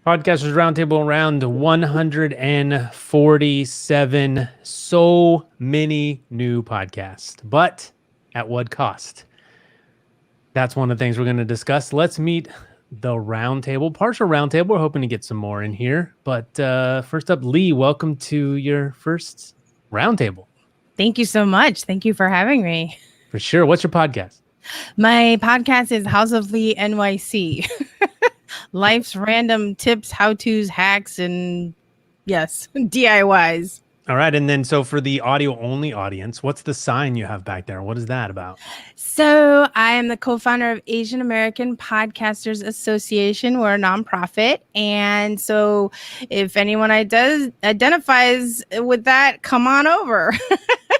Podcasters Roundtable round 147. So many new podcasts, but at what cost? That's one of the things we're going to discuss. Let's meet the roundtable, partial roundtable. We're hoping to get some more in here. But first up, Lee, welcome to your first roundtable. Thank you so much. Thank you for having me. For sure. What's your podcast? My podcast is House of Lee NYC. Life's random tips, how-tos, hacks, and yes, DIYs. All right. And then so for the audio only audience, what's the sign you have back there? What is that about? So I am the co-founder of Asian American Podcasters Association. We're a nonprofit. And so if anyone identifies with that, come on over.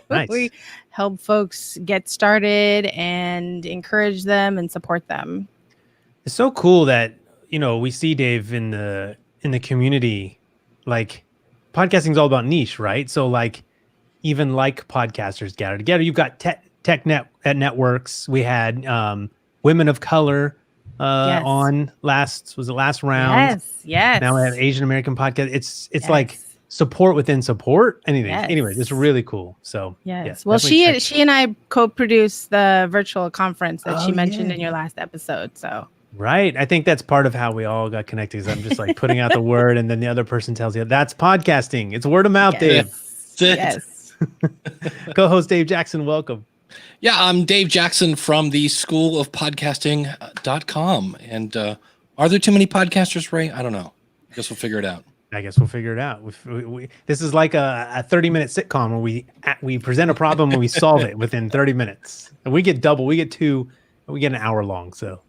Nice. We help folks get started and encourage them and support them. It's so cool that, you know, we see Dave in the community, like podcasting is all about niche, right? So like even like podcasters gather together. You've got tech networks. We had women of color Yes. on last round. Yes. Now we have Asian American podcast. It's Yes. like support within support. Yes. Anyway, it's really cool. So Yes. yeah, Well, definitely she and I co-produced the virtual conference that she Oh, mentioned yeah. in your last episode. So right. I think that's part of how we all got connected. Is I'm just like putting out the word, and then the other person tells you that's podcasting. It's word of mouth, Dave. Yes. Co-host Dave Jackson, welcome. Yeah, I'm Dave Jackson from the School of Podcasting.com. And are there too many podcasters, Ray? I don't know. I guess we'll figure it out. This is like a 30-minute sitcom where we present a problem and we solve it within 30 minutes. And we get double. We get an hour long. So,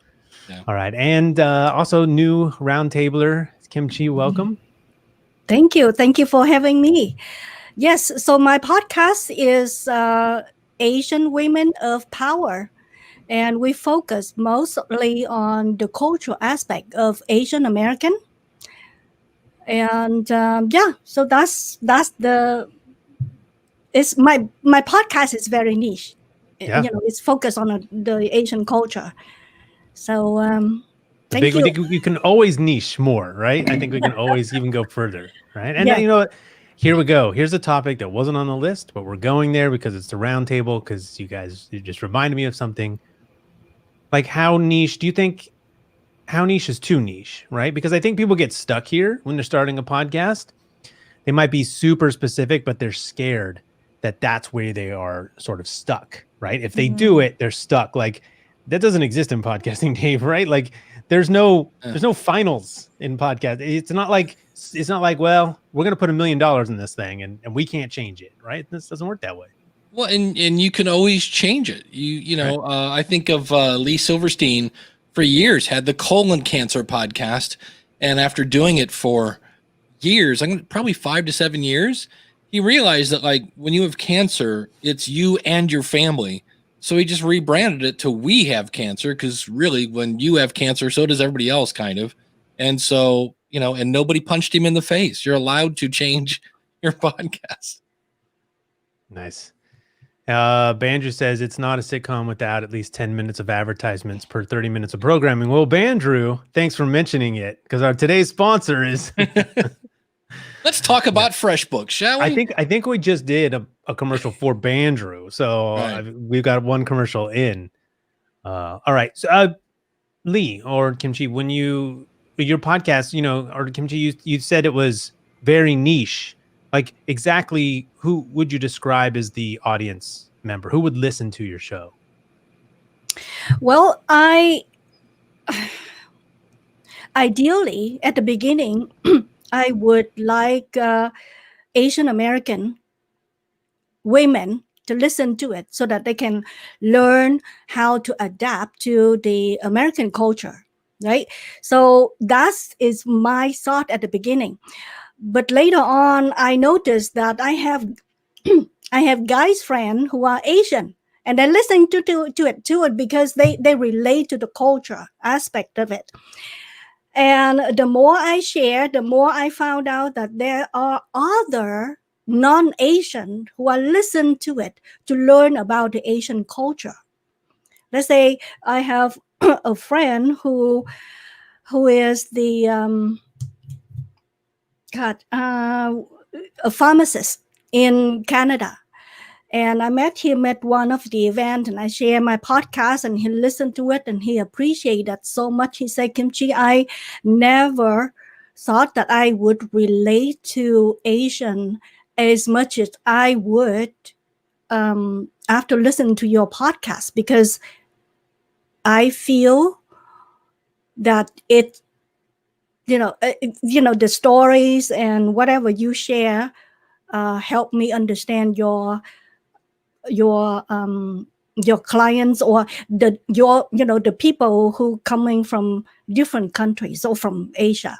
yeah. All right. And also new roundtabler, Kimchi, welcome. Thank you. Thank you for having me. Yes. So my podcast is Asian Women of Power. And we focus mostly on the cultural aspect of Asian American. And so that's my podcast is very niche. Yeah. You know, it's focused on the Asian culture. So thank you. I think you can always niche more, right? I think we can always even go further, right? And Yeah. you know what? Here we go. Here's a topic that wasn't on the list, but we're going there because it's the roundtable. Because you just reminded me of something. Like how niche do you think? How niche is too niche, right? Because I think people get stuck here when they're starting a podcast. They might be super specific, but they're scared that that's where they are sort of stuck, right? If they do it, they're stuck. Like that doesn't exist in podcasting, Dave, right? Like there's no finals in podcast. It's not like, well, we're going to put $1 million in this thing and we can't change it, right? This doesn't work that way. Well, and you can always change it. You know, I think of Lee Silverstein for years had the colon cancer podcast. And after doing it for years, probably 5 to 7 years, he realized that like when you have cancer, it's you and your family. So he just rebranded it to We Have Cancer. Cause really when you have cancer, so does everybody else kind of. And so, you know, and nobody punched him in the face. You're allowed to change your podcast. Nice. Bandrew says it's not a sitcom without at least 10 minutes of advertisements per 30 minutes of programming. Well, Bandrew, thanks for mentioning it because our today's sponsor is. Let's talk about FreshBooks, shall we? I think we just did a commercial for Bandrew, so we've got one commercial in. All right, so Lee or Kimchi, when your podcast, you know, or Kimchi, you said it was very niche. Like exactly who would you describe as the audience member? Who would listen to your show? Well, ideally at the beginning, I would like Asian American women to listen to it so that they can learn how to adapt to the American culture, right? So that is my thought at the beginning. But later on, I noticed that I have guys friends who are Asian, and they're listening to it because they relate to the culture aspect of it. And the more I share, the more I found out that there are other non-Asian who are listening to it to learn about the Asian culture. Let's say I have a friend who is the God, a pharmacist in Canada. And I met him at one of the events, and I shared my podcast, and he listened to it, and he appreciated that so much. He said, Kimchi, I never thought that I would relate to Asian as much as I would after listening to your podcast, because I feel that it, the stories and whatever you share help me understand your clients, or the people who coming from different countries or from Asia.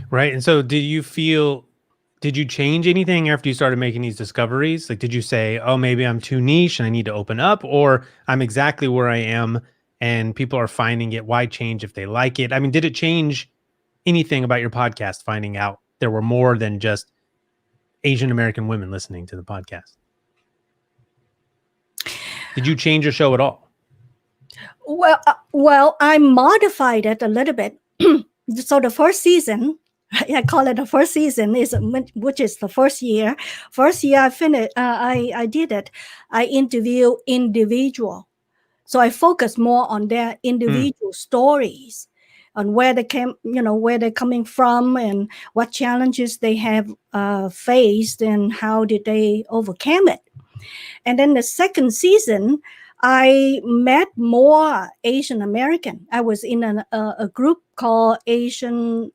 Right. And so did you change anything after you started making these discoveries? Like, did you say, oh, maybe I'm too niche and I need to open up, or I'm exactly where I am and people are finding it? Why change if they like it? I mean, did it change anything about your podcast, finding out there were more than just Asian American women listening to the podcast? Did you change your show at all? Well, I modified it a little bit. So the first season, I call it the first season, which is the first year. First year I finished. I did it. I interview individual, so I focus more on their individual stories, on where they came, where they're coming from, and what challenges they have faced, and how did they overcome it. And then the second season, I met more Asian American. I was in a group called Asian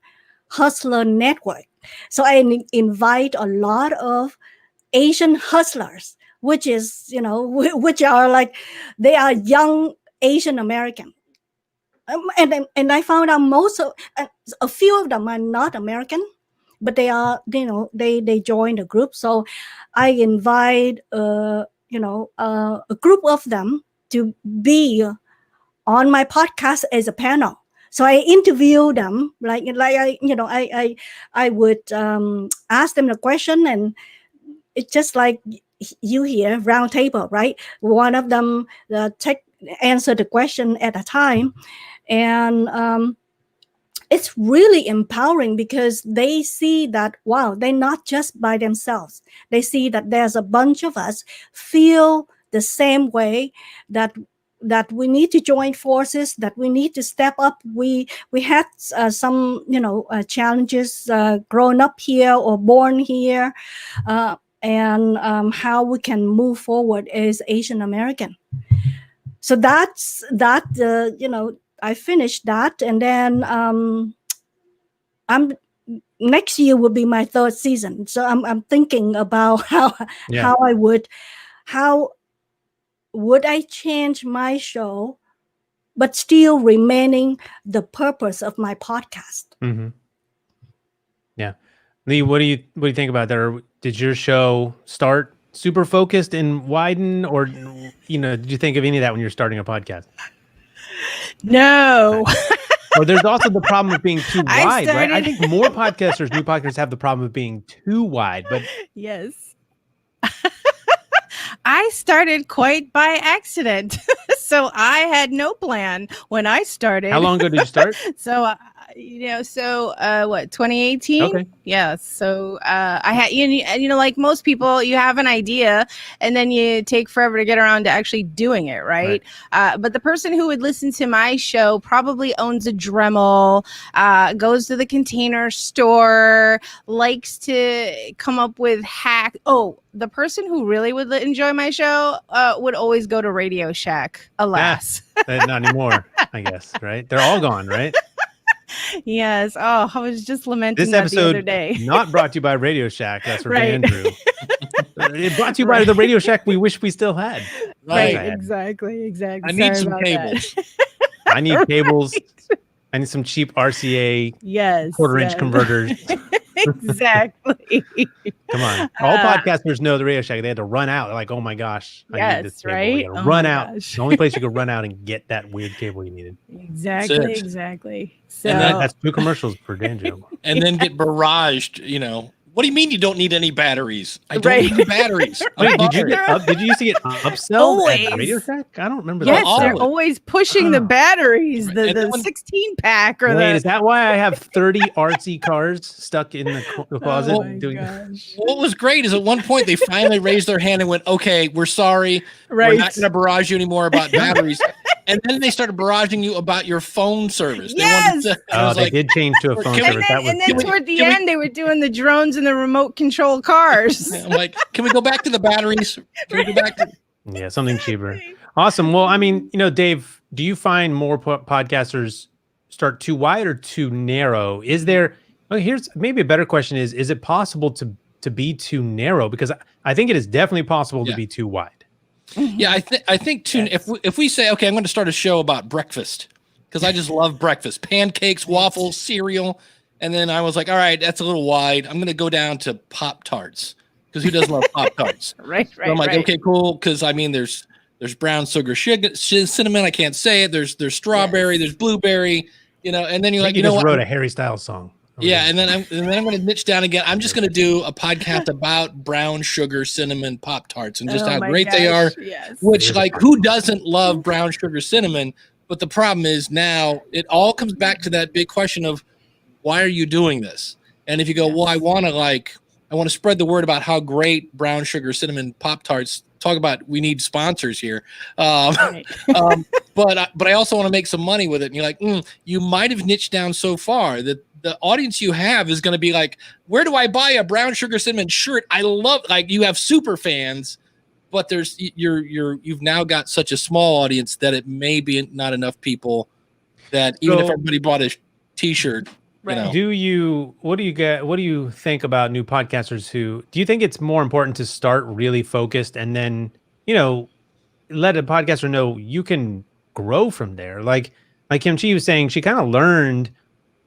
Hustler Network. So I invite a lot of Asian hustlers, which is, which are like, they are young Asian American. And I found out a few of them are not American, but they are, they join the group. So I invite, a group of them to be on my podcast as a panel. So I interview them, like I would ask them the question, and it's just like you here, Roundtable, right? One of them answer the question at a time, and it's really empowering, because they see that, wow, they're not just by themselves. They see that there's a bunch of us feel the same way, that we need to join forces, that we need to step up. We had some challenges growing up here or born here, and how we can move forward as Asian American. So that's that. I finished that, and then I'm next year will be my third season. So I'm thinking about how would I change my show, but still remaining the purpose of my podcast. Mm-hmm. Yeah, Lee, what do you think about that? Or did your show start super focused and widen, or did you think of any of that when you're starting a podcast? No. Or there's also the problem of being too wide, right? I think more new podcasters have the problem of being too wide, but yes. I started quite by accident. So I had no plan when I started. How long ago did you start? So, what, 2018? Okay. Yeah. So I had, like most people, you have an idea and then you take forever to get around to actually doing it, right? But the person who would listen to my show probably owns a Dremel, goes to the Container Store, likes to come up with hacks. Oh, the person who really would enjoy my show would always go to Radio Shack, alas. Not anymore, I guess, right? They're all gone, right? Yes. Oh, I was just lamenting that the other day. Not brought to you by Radio Shack. That's for Andrew. It brought to you by the Radio Shack we wish we still had. Right. Exactly. I need some cables. I need cables. I need some cheap RCA quarter-inch converters. Exactly. Come on. All podcasters know the Radio Shack. They had to run out. They're like, oh my gosh. I need this cable. Right? Run out. Gosh. The only place you could run out and get that weird cable you needed. Exactly. So and that's 2 commercials per Dan joke. And then get barraged, What do you mean you don't need any batteries? I don't Right. need any batteries. Wait, did you get up? Did you used to get upsell Always. at Radio Shack? I don't remember Yes, that. they're always. always pushing the Oh. batteries, And the then when- 16 pack or Wait, the. is that why I have 30 artsy cars stuck in the closet? Oh my doing gosh. What was great is at one point they finally raised their hand and went, "Okay, we're sorry. We're Right. not going to barrage you anymore about batteries." And then they started barraging you about your phone service. They wanted Yes. to, I Oh, was they like, did change to a phone And service. That was And then good. toward the Can we- end, they were doing the drones and the remote control cars. I'm like, "Can we go back to the batteries? Can we go back to?" Yeah, something cheaper. Awesome. Well, I mean, Dave, do you find more podcasters start too wide or too narrow? Is there? Well, here's maybe a better question: is it possible to be too narrow? Because I think it is definitely possible to Yeah. be too wide. Yeah, I think too. If we say, okay, I'm going to start a show about breakfast because I just love breakfast, pancakes, waffles, cereal, and then I was like, all right, that's a little wide. I'm going to go down to Pop-Tarts because who doesn't love Pop-Tarts? Right. So I'm like, okay, cool. Because I mean, there's brown sugar, cinnamon. I can't say it. There's strawberry. There's blueberry. And then you're I like, think you know just what? wrote a Harry Styles song. Yeah, and then I'm going to niche down again. I'm just going to do a podcast about brown sugar cinnamon Pop-Tarts and just Oh how my great they are. gosh, Yes. Which, Here's a like, fun who one. doesn't love brown sugar cinnamon? But the problem is now it all comes back to that big question of why are you doing this? And if you go, well, I want to spread the word about how great brown sugar cinnamon Pop-Tarts. Talk about we need sponsors here. Right. But I also want to make some money with it. And you're like, you might have niched down so far that the audience you have is going to be like, where do I buy a brown sugar cinnamon shirt? I love, like, you have super fans, but you've now got such a small audience that it may be not enough people that even if So- everybody bought a t-shirt, Right. know. What do you think about new podcasters do you think it's more important to start really focused and then, let a podcaster know you can grow from there? Like Kimchi was saying, she kind of learned,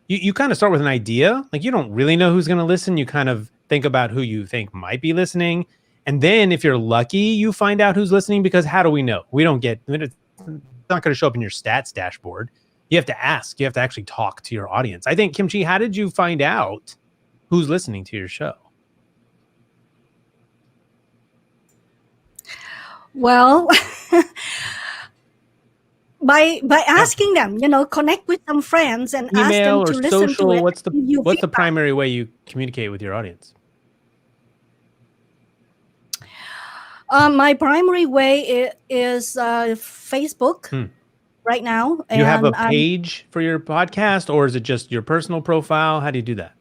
you kind of start with an idea. Like, you don't really know who's going to listen. You kind of think about who you think might be listening. And then if you're lucky, you find out who's listening, because how do we know? It's not going to show up in your stats dashboard. You have to ask. You have to actually talk to your audience. I think, Kimchi, how did you find out who's listening to your show? Well, by asking them, connect with some friends and ask Email them or to listen social? to it. What's the give you feedback. primary way you communicate with your audience? My primary way is Facebook right now. Do you have a and page for your podcast, or is it just your personal profile? How do you do that?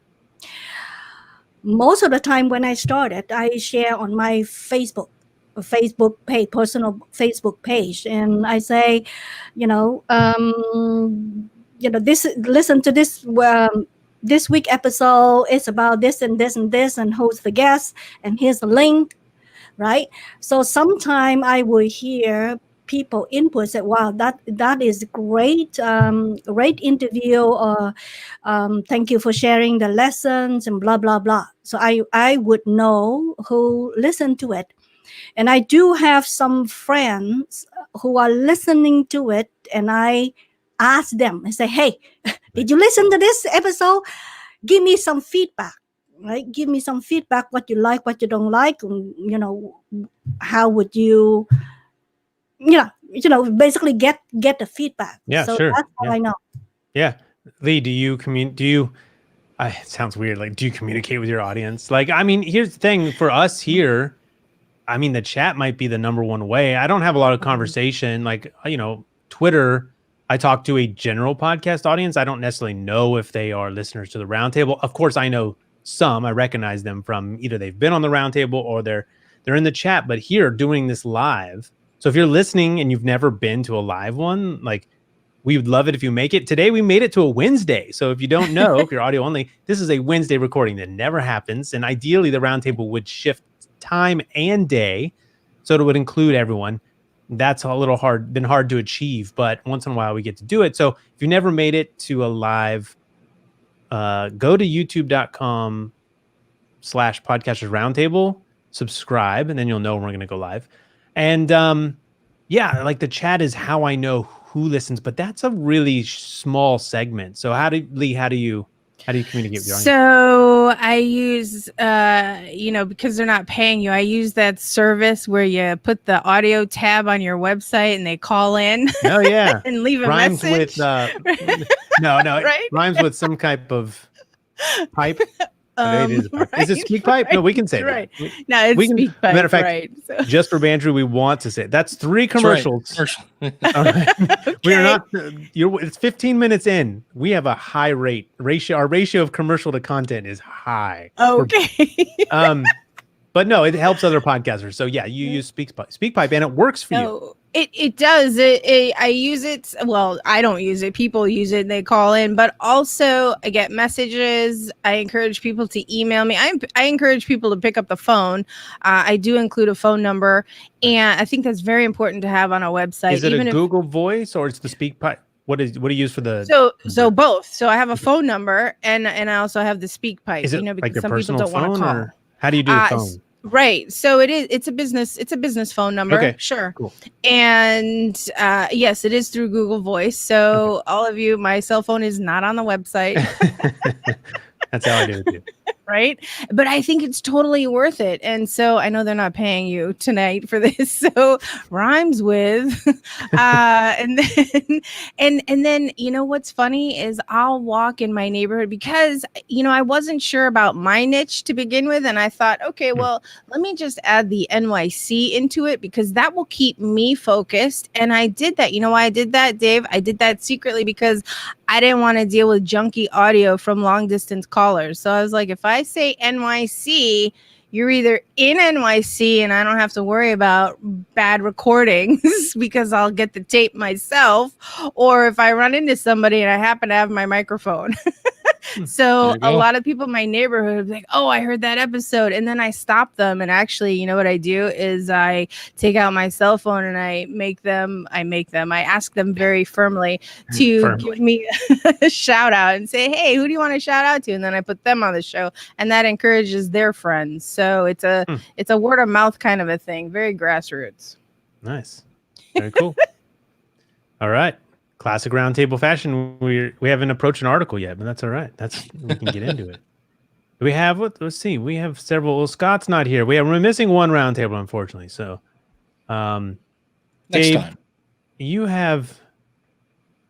most of the time when I started, I share on my Facebook page, personal Facebook page, and I say, listen to this week episode. It's about this and this and this, and who's the guest, and here's the link, right? So sometime I will hear people input, say, wow, that is great, great interview, or thank you for sharing the lessons, and blah blah blah. So I would know who listened to it. And I do have some friends who are listening to it, and I ask them and say, hey, did you listen to this episode? Give me some feedback, right? Give me some feedback, what you like, what you don't like, and, how would you, basically get the feedback. Yeah, so sure. That's how I know. Yeah. Lee, it sounds weird. Like, do you communicate with your audience? Like, I mean, here's the thing for us here. I mean, the chat might be the number one way. I don't have a lot of conversation. Like, Twitter, I talk to a general podcast audience. I don't necessarily know if they are listeners to the Roundtable. Of course, I know some. I recognize them from either they've been on the Roundtable or they're in the chat. But here, doing this live. So if you're listening and you've never been to a live one, like, we would love it if you make it. Today, we made it to a Wednesday. So if you don't know, if you're audio only, this is a Wednesday recording that never happens. And ideally, the Roundtable would shift time and day, so it would include everyone. That's a little been hard to achieve, but once in a while we get to do it. So if you never made it to a live, go to youtube.com/podcasters roundtable, subscribe, and then you'll know when we're going to go live. And yeah, like, the chat is how I know who listens, but that's a really small segment. So Lee, how do you How do you communicate with your audience? So I use, because they're not paying you, I use that service where you put the audio tab on your website and they call in Oh yeah, and leave a rhymes message. with no, Right? it rhymes with some type of pipe. It is a pipe. Is it Right, speak pipe? No, we can say right. that. No, it's We can- speak pipe, matter of fact, right? So. Just for Bandrew, we want to say it. That's 3 That's right. commercials. Commercial. All right. We are Okay. not. It's 15 minutes in. We have a high ratio. Our ratio of commercial to content is high. Okay. But no, it helps other podcasters. So yeah, you use SpeakPipe, and it works for you. No, it does. I use it. Well, I don't use it. People use it. And they call in, but also I get messages. I encourage people to email me. I encourage people to pick up the phone. I do include a phone number, and I think that's very important to have on a website. Is it even a if, Google Voice or it's the SpeakPipe? What do you use for the? So both. So I have a phone number, and I also have the SpeakPipe. Is it because like your some people personal don't want phone, to call. or how do you do the phone? Right. So it's a business phone number. Okay. Sure. Cool. And yes, it is through Google Voice. So all of you, my cell phone is not on the website. That's how I do it too. Right. But I think it's totally worth it. And so I know they're not paying you tonight for this. So rhymes with and then what's funny is I'll walk in my neighborhood because I wasn't sure about my niche to begin with. And I thought, okay, well, let me just add the NYC into it because that will keep me focused. And I did that. You know why I did that, Dave? I did that secretly because I didn't want to deal with junky audio from long distance callers. So I was like, if I say NYC, you're either in NYC and I don't have to worry about bad recordings because I'll get the tape myself, or if I run into somebody and I happen to have my microphone. So a lot of people in my neighborhood are like, oh, I heard that episode. And then I stop them. And actually, you know what I do is I take out my cell phone and I ask them very firmly to give me a shout out and say, hey, who do you want to shout out to? And then I put them on the show, and that encourages their friends. So it's a word of mouth kind of a thing. Very grassroots. Nice. Very cool. All right. Classic roundtable fashion. We haven't approached an article yet, but that's all right. We can get into it. We have let's see. We have several. Well, Scott's not here. We're missing one roundtable, unfortunately. So, Next Dave, time. you have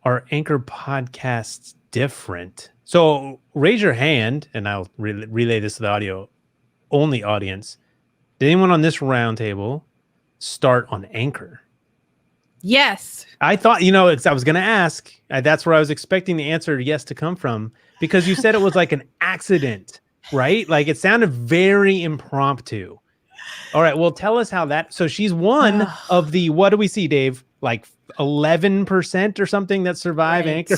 our Anchor podcasts different. So raise your hand, and I'll relay this to the audio only audience. Did anyone on this roundtable start on Anchor? Yes. I thought, I was going to ask. That's where I was expecting the answer yes to come from, because you said it was like an accident, right? Like it sounded very impromptu. All right. Well, tell us how that. So she's one of the, what do we see, Dave? Like 11% or something that survive Anchor.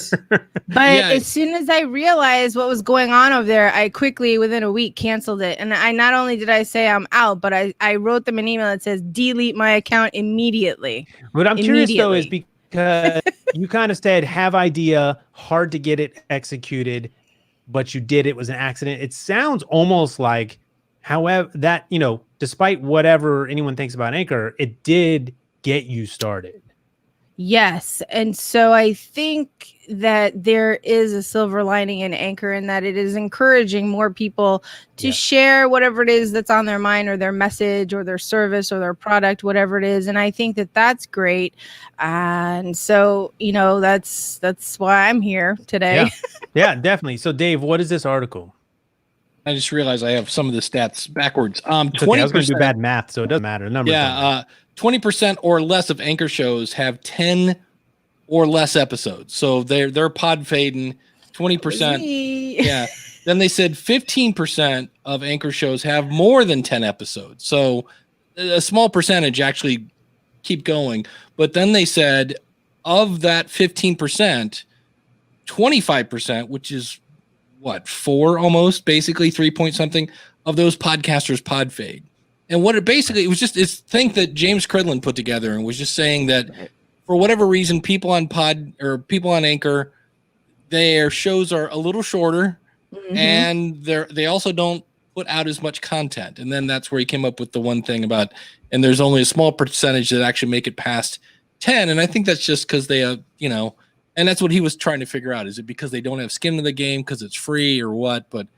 But as soon as I realized what was going on over there, I quickly, within a week, canceled it. And I not only did I say I'm out, but I wrote them an email that says delete my account immediately. What I'm curious though is because you kind of said have idea, hard to get it executed, but you did, it was an accident. It sounds almost like, however, that, despite whatever anyone thinks about Anchor, it did get you started. Yes. And so I think that there is a silver lining in Anchor, in that it is encouraging more people to share whatever it is that's on their mind, or their message, or their service, or their product, whatever it is. And I think that that's great. And so, that's why I'm here today. Yeah, definitely. So Dave, what is this article? I just realized I have some of the stats backwards. 20%. Okay, I was going to do bad math, so it doesn't matter. The numbers. Yeah, 20% or less of Anchor shows have 10 or less episodes. So they're pod fading. 20%. Yeah. Then they said 15% of Anchor shows have more than 10 episodes. So a small percentage actually keep going. But then they said of that 15%, 25%, which is what, 4 almost, basically 3 point something of those podcasters pod fade. And what it basically, it was just this thing that James Cridlin put together, and was just saying that for whatever reason, people on Anchor, their shows are a little shorter, and they also don't put out as much content. And then that's where he came up with the one thing about, and there's only a small percentage that actually make it past 10. And I think that's just because they have, and And that's what he was trying to figure out. Is it because they don't have skin in the game because it's free or what? But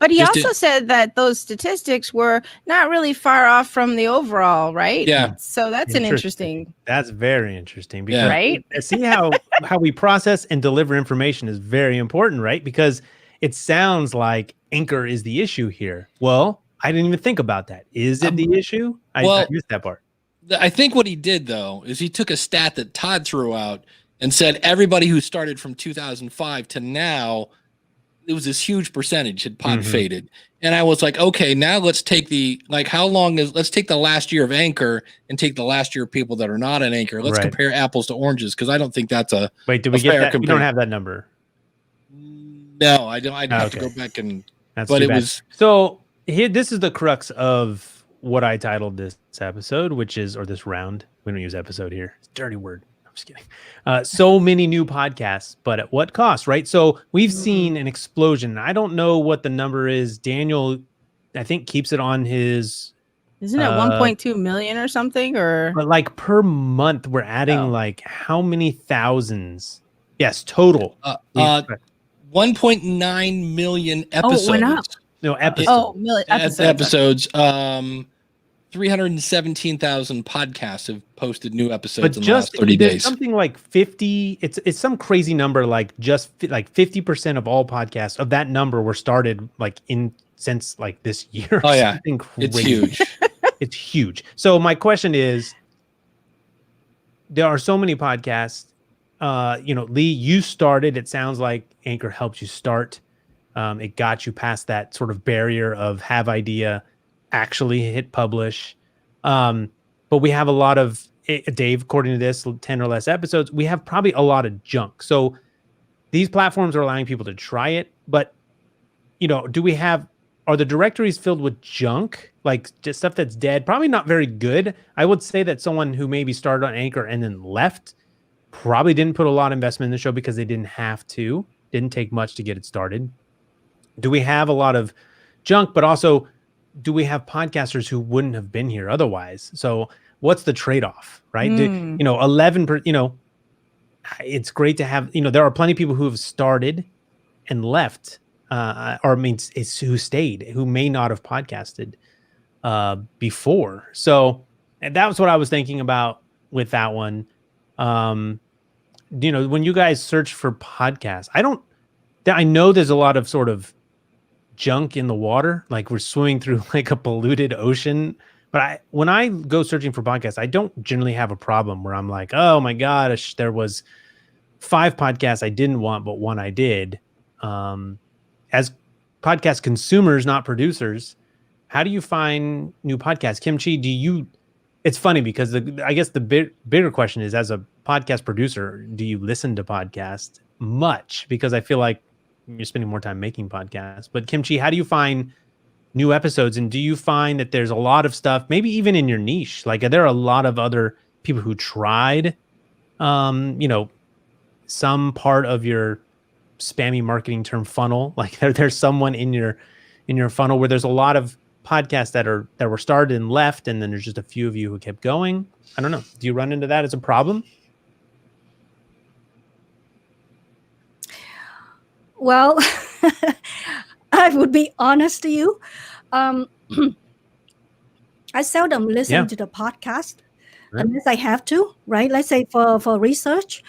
he just also said that those statistics were not really far off from the overall, right? Yeah. So that's an interesting. That's very interesting because Right? see how we process and deliver information is very important, right? Because it sounds like Anchor is the issue here. Well, I didn't even think about that. Is it the issue? I missed that part. I think what he did, though, is he took a stat that Todd threw out and said everybody who started from 2005 to now, it was this huge percentage had pod faded. And I was like, okay, now let's take let's take the last year of Anchor and take the last year of people that are not an Anchor. Let's compare apples to oranges, because I don't think that's a wait. Did we get that? We don't have that number. No, I don't. I'd have to go back and. That's but too it bad. was so here. This is the crux of what I titled this episode, or this round. We don't use episode here. It's a dirty word. I'm just kidding. So many new podcasts, but at what cost, right? So we've seen an explosion. I don't know what the number is. Daniel, I think, keeps it on his. Isn't it 1.2 million or something? Or but like per month, we're adding like how many thousands? Yes, total. 1.9 million episodes. Oh, it went up. No, episodes. Episodes. 317,000 podcasts have posted new episodes in the last 30 days. Something like 50. It's some crazy number, like just like 50% of all podcasts of that number were started like since like this year. Oh yeah, it's huge. It's huge. So my question is, there are so many podcasts. Lee, you started. It sounds like Anchor helped you start. It got you past that sort of barrier of have idea, actually hit publish. But we have a lot of, Dave, according to this, 10 or less episodes, we have probably a lot of junk. So these platforms are allowing people to try it. But, are the directories filled with junk? Like just stuff that's dead? Probably not very good. I would say that someone who maybe started on Anchor and then left probably didn't put a lot of investment in the show because they didn't have to. Didn't take much to get it started. Do we have a lot of junk, but also do we have podcasters who wouldn't have been here otherwise? So what's the trade-off, right? 11, it's great to have, there are plenty of people who have started and left, who stayed, who may not have podcasted before. So that was what I was thinking about with that one. When you guys search for podcasts, I know there's a lot of sort of junk in the water, like we're swimming through like a polluted ocean. But when I go searching for podcasts, I don't generally have a problem where I'm like, oh my gosh, there was 5 podcasts I didn't want, but 1 I did. As podcast consumers, not producers, how do you find new podcasts? Kimchi, it's funny because I guess the bigger question is, as a podcast producer, do you listen to podcasts much? Because I feel like you're spending more time making podcasts. But Kimchi, how do you find new episodes? And do you find that there's a lot of stuff, maybe even in your niche? Like, are there a lot of other people who tried, some part of your spammy marketing term funnel? Like there's someone in your funnel where there's a lot of podcasts that were started and left, and then there's just a few of you who kept going. I don't know. Do you run into that as a problem? Well, I would be honest to you. I seldom listen to the podcast unless I have to, right? Let's say for research,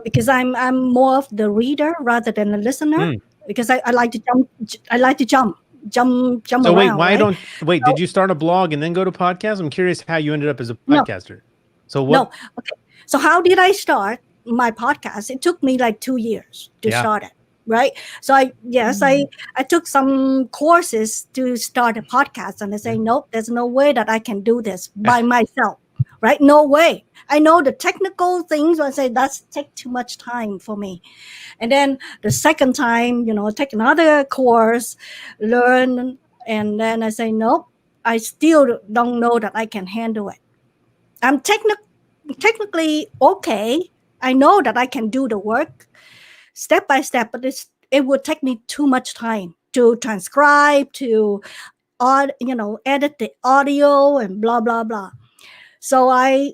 because I'm more of the reader rather than a listener. Because I like to jump. I like to jump so around. Did you start a blog and then go to podcast? I'm curious how you ended up as a podcaster. No. So what? No. Okay. So how did I start my podcast? It took me like 2 years to start it. Right. So I took some courses to start a podcast, and I say, nope, there's no way that I can do this by myself. Right. No way. I know the technical things, but I say that's take too much time for me. And then the second time, take another course, learn. And then I say, nope, I still don't know that I can handle it. I'm technically okay. I know that I can do the work step by step, but it would take me too much time to transcribe, to edit the audio and blah blah blah. So I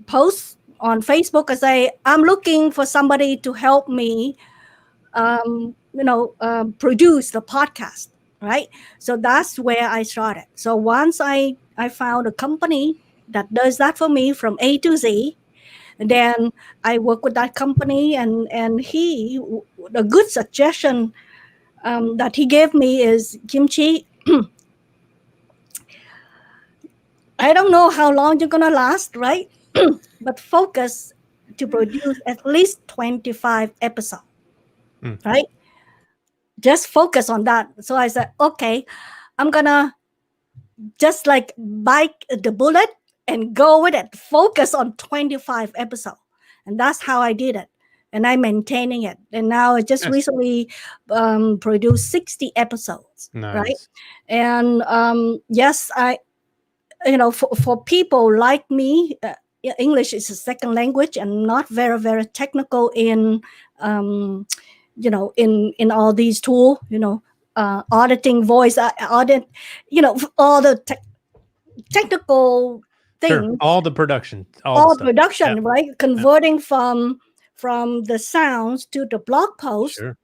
post on Facebook and say, I'm looking for somebody to help me, produce the podcast, right? So that's where I started. So once I found a company that does that for me from A to Z, and then I work with that company, and a good suggestion that he gave me is, Kimchi, I don't know how long you're gonna last, right? But focus to produce at least 25 episodes, right? Just focus on that. So I said, okay, I'm gonna just like bite the bullet and go with it. Focus on 25 episodes. And that's how I did it. And I'm maintaining it. And now I just recently produced 60 episodes, right? And yes, for people like me, English is a second language and not very, very technical in in all these tools, auditing voice, audit, all the technical things. Sure. All the production, all the production, yep. Right? Converting from the sounds to the blog post, sure.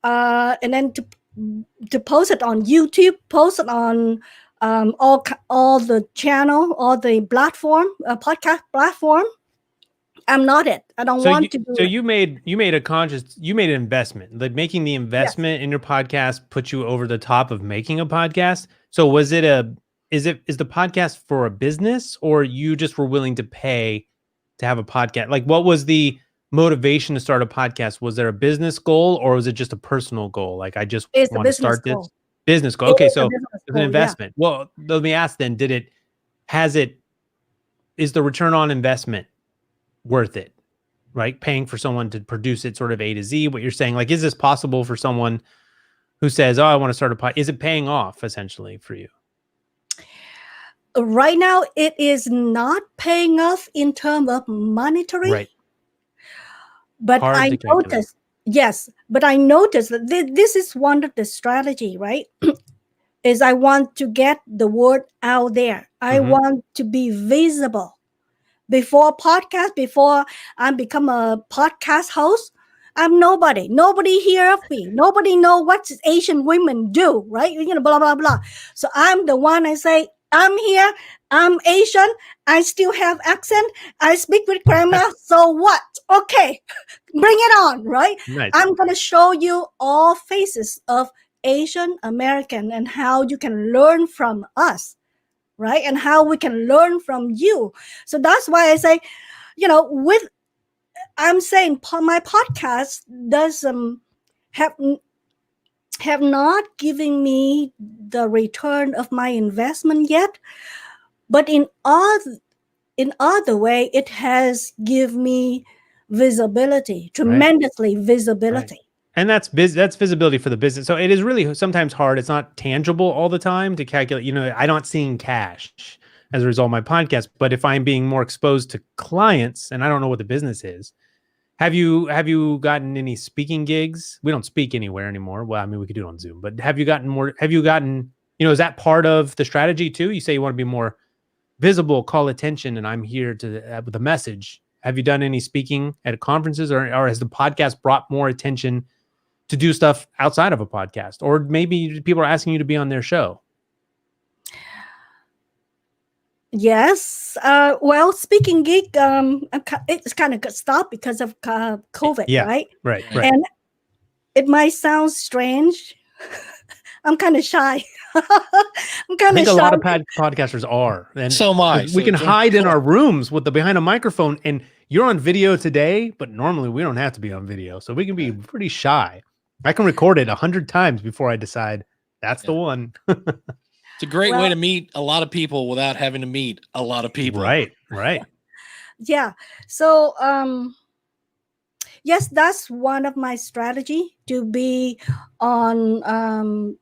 And then to post it on YouTube, post it on all the channel, all the platform, podcast platform. I'm not it. I don't want to do so it. you made an investment. Like making the investment in your podcast put you over the top of making a podcast. So is the podcast for a business, or you just were willing to pay to have a podcast? Like, what was the motivation to start a podcast? Was there a business goal, or was it just a personal goal? Like, I just want to start this business goal. Okay, so it's an investment. Yeah. Well, let me ask then, is the return on investment worth it, right? Paying for someone to produce it sort of A to Z, what you're saying, like, is this possible for someone who says, oh, I want to start a podcast? Is it paying off essentially for you? Right now, it is not paying off in terms of monetary. Right. But I noticed, that this is one of the strategy, right? Is I want to get the word out there. I want to be visible. Before I become a podcast host, I'm nobody. Nobody hear of me. Nobody know what Asian women do, right? Blah, blah, blah. So I'm the one. I say, I'm here. I'm Asian. I still have accent. I speak with grammar. So what? Okay, bring it on, right? Nice. I'm going to show you all faces of Asian American and how you can learn from us. Right? And how we can learn from you. So that's why I say, I'm saying my podcast does have not given me the return of my investment yet, but in other way, it has given me visibility, tremendously visibility. Right. And that's visibility for the business. So it is really sometimes hard. It's not tangible all the time to calculate. I'm not seeing cash as a result of my podcast. But if I'm being more exposed to clients and I don't know what the business is, have you gotten any speaking gigs? We don't speak anywhere anymore. Well, I mean, we could do it on Zoom. But have you gotten, is that part of the strategy too? You say you want to be more visible, call attention, and I'm here with a message. Have you done any speaking at conferences, or has the podcast brought more attention to do stuff outside of a podcast, or maybe people are asking you to be on their show? Yes. Well, speaking gig, it's kind of stopped because of COVID, right? Right. And it might sound strange. I'm kind of shy. I think a lot of podcasters are. And so am I. We can hide in our rooms behind a microphone, and you're on video today, but normally we don't have to be on video. So we can be pretty shy. I can record it 100 times before I decide that's the one. It's a great way to meet a lot of people without having to meet a lot of people. Right. Yeah. So, yes, that's one of my strategy, to be on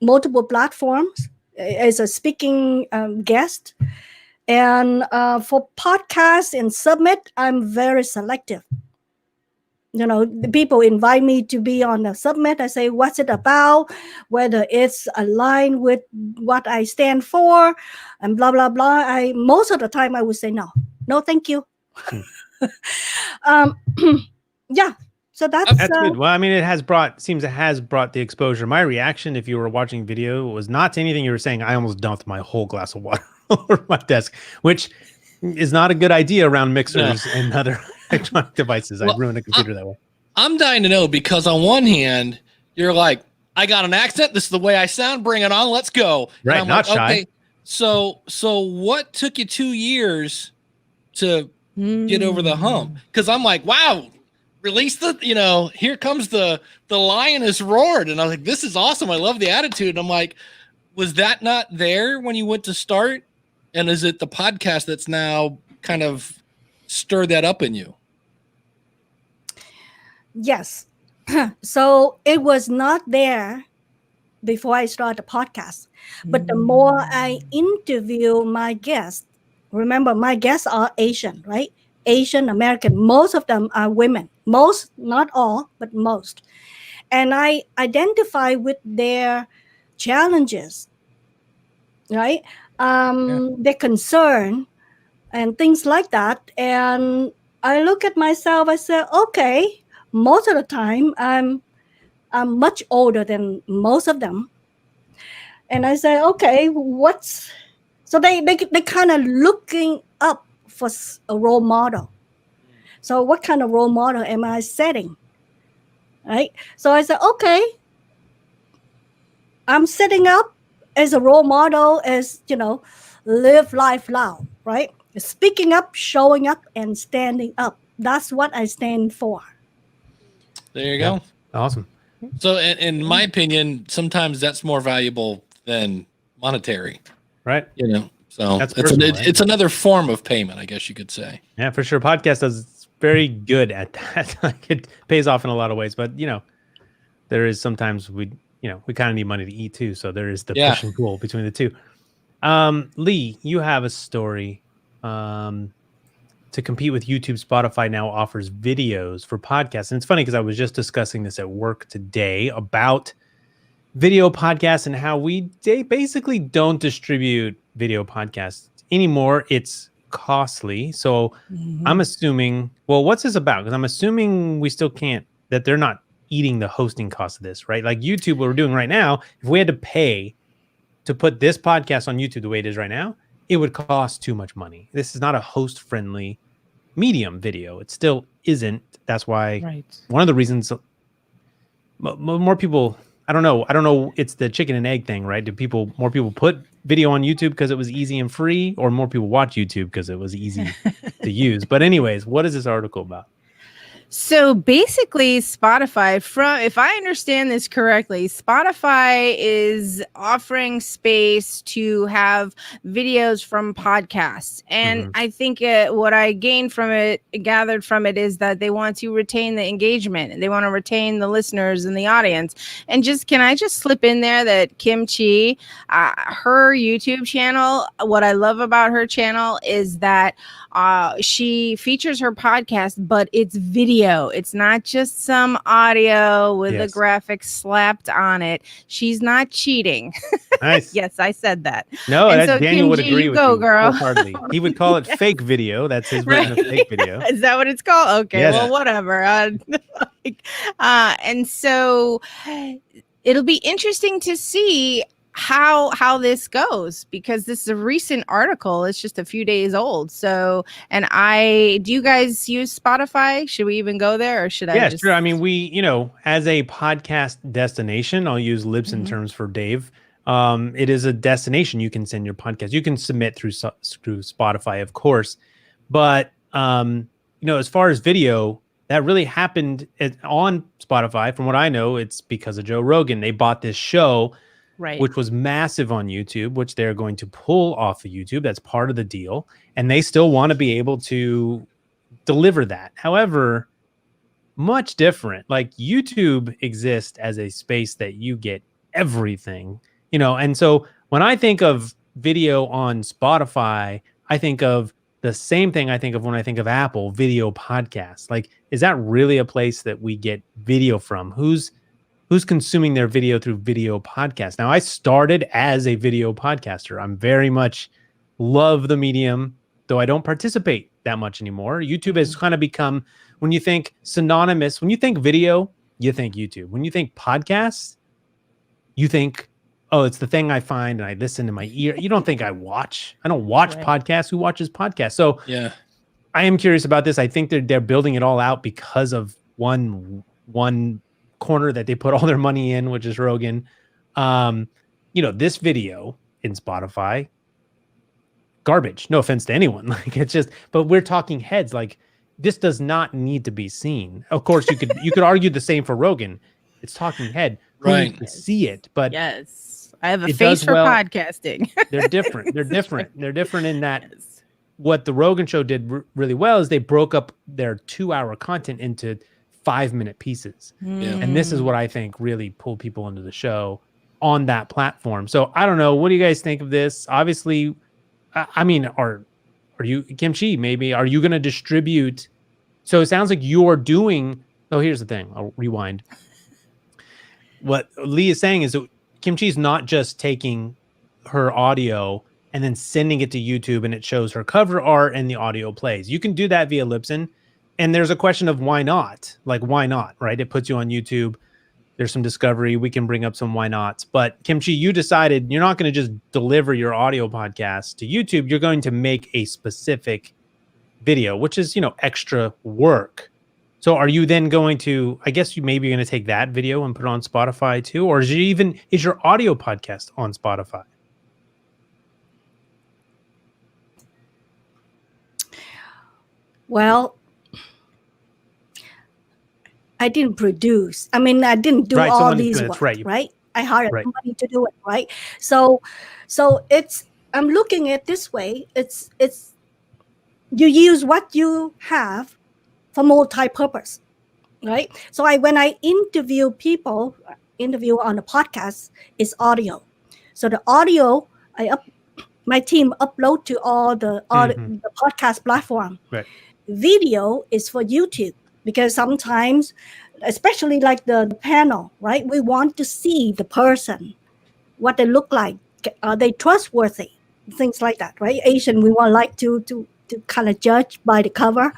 multiple platforms as a speaking guest. And for podcasts and Submit, I'm very selective. The people invite me to be on the Submit. I say, what's it about? Whether it's aligned with what I stand for, and blah, blah, blah. Most of the time I would say no. No, thank you. Hmm. um, yeah. So that's That's good. Well, I mean, it has brought the exposure. My reaction, if you were watching video, was not to anything you were saying. I almost dumped my whole glass of water over my desk, which is not a good idea around mixers and other electronic devices. Well, I ruined a computer that way. I'm dying to know, because on one hand, you're like, I got an accent. This is the way I sound. Bring it on. Let's go. Right. And I'm Not like, shy. okay. So what took you 2 years to get over the hump? Because I'm like, wow, release the, here comes the lion has roared. And I was like, this is awesome. I love the attitude. And I'm like, was that not there when you went to start? And is it the podcast that's now kind of stirred that up in you? Yes. So it was not there before I started the podcast. But the more I interview my guests, remember my guests are Asian, right? Asian American. Most of them are women. Most, not all, but most. And I identify with their challenges, right? Their concern and things like that. And I look at myself, I say, okay, most of the time I'm much older than most of them. And I say, okay, so they kind of looking up for a role model. So what kind of role model am I setting? Right? So I said, okay, I'm setting up as a role model, as, live life loud, right? Speaking up, showing up, and standing up. That's what I stand for. There you go. Awesome. So in my opinion, sometimes that's more valuable than monetary, right? So that's it's another form of payment, I guess you could say. Yeah, for sure. Podcast is very good at that. Like, it pays off in a lot of ways, but there is sometimes we kind of need money to eat too. So there is the push and pull between the two. Lee, you have a story. To compete with YouTube, Spotify now offers videos for podcasts. And it's funny because I was just discussing this at work today about video podcasts and how they basically don't distribute video podcasts anymore. It's costly. So I'm assuming, well, what's this about? Because I'm assuming we still can't, that they're not eating the hosting cost of this, right? Like YouTube, what we're doing right now, if we had to pay to put this podcast on YouTube the way it is right now, it would cost too much money. This is not a host-friendly medium video. It still isn't. That's why one of the reasons more people, I don't know. It's the chicken and egg thing, right? More people put video on YouTube because it was easy and free, or more people watch YouTube because it was easy to use? But anyways, what is this article about? So basically, Spotify, if I understand this correctly, Spotify is offering space to have videos from podcasts. And I think what I gathered from it is that they want to retain the engagement. They want to retain the listeners and the audience. And can I just slip in there that Kimchi, her YouTube channel, what I love about her channel is that she features her podcast, but it's video. It's not just some audio with a graphic slapped on it. She's not cheating. Nice. Yes, I said that. No, and so Daniel would agree with you, girl. Wholeheartedly. He would call it fake video. That's his version of fake video. Is that what it's called? Okay, yes. Well, whatever. And so it'll be interesting to see how this goes, because this is a recent article. It's just a few days old. So, do you guys use Spotify? Should we even go there, or should I? Yeah, sure. I mean, we, as a podcast destination, I'll use Libsyn terms for Dave. It is a destination. You can send your podcast. You can submit through Spotify, of course. But, as far as video, that really happened on Spotify. From what I know, it's because of Joe Rogan. They bought this show, which was massive on YouTube, which they're going to pull off of YouTube. That's part of the deal. And they still want to be able to deliver that. However, much different. Like, YouTube exists as a space that you get everything, and so when I think of video on Spotify, I think of the same thing I think of when I think of Apple video podcasts. Like, is that really a place that we get video from? Who's consuming their video through video podcasts? Now, I started as a video podcaster. I'm very much love the medium. though I don't participate that much anymore. YouTube has kind of become, when you think synonymous, when you think video, you think YouTube. When you think podcasts, you think, oh, it's the thing I find and I listen to my ear. You don't think I watch. I don't watch podcasts. Who watches podcasts? So yeah, I am curious about this. I think they're building it all out because of one corner that they put all their money in, which is Rogan. This video in Spotify, garbage. No offense to anyone. Like, it's just, but we're talking heads. Like, this does not need to be seen. Of course, you could argue the same for Rogan. It's talking head. Who needs to see it, but yes, I have a face for podcasting. They're different. They're different. They're different in that what the Rogan show did really well is they broke up their 2-hour content into 5-minute pieces. And this is what I think really pulled people into the show on that platform. So I don't know. What do you guys think of this? Obviously, I mean, are you, Kimchi, maybe, are you going to distribute? So it sounds like you're doing, here's the thing. I'll rewind. What Lee is saying is that Kimchi's not just taking her audio and then sending it to YouTube and it shows her cover art and the audio plays. You can do that via Libsyn. And there's a question of why not? Like, why not, right? It puts you on YouTube. There's some discovery. We can bring up some why nots. But Kimchi, you decided you're not going to just deliver your audio podcast to YouTube. You're going to make a specific video, which is, extra work. So are you then going to, I guess you maybe going to take that video and put it on Spotify too? Or is your audio podcast on Spotify? Well, I didn't produce. I mean, I didn't do all these work, right? I hired somebody to do it, right? So I'm looking at this way. It's you use what you have for multi-purpose, right? So when I interview on the podcast, is audio. So the audio, my team upload to all the podcast platform. Right. Video is for YouTube, because sometimes, especially like the panel, right? We want to see the person, what they look like. Are they trustworthy? Things like that, right? Asian, we want like to kind of judge by the cover.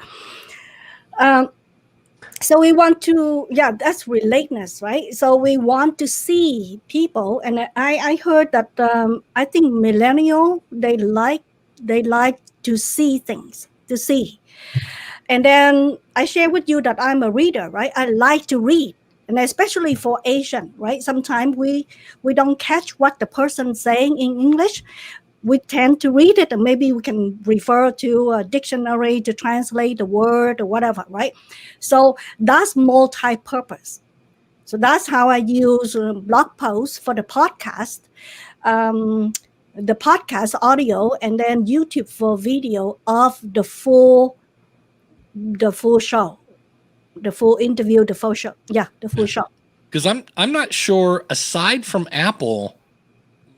So we want to, that's relatedness, right? So we want to see people, and I heard that I think millennial, they like to see things, and then I share with you that I'm a reader, right? I like to read, and especially for Asian, right? Sometimes we don't catch what the person's saying in English. We tend to read it, and maybe we can refer to a dictionary to translate the word or whatever, right? So that's multi-purpose. So that's how I use blog posts for the podcast audio, and then YouTube for video of the full show, the full interview, the full show. Yeah, the full show. Because I'm not sure, aside from Apple,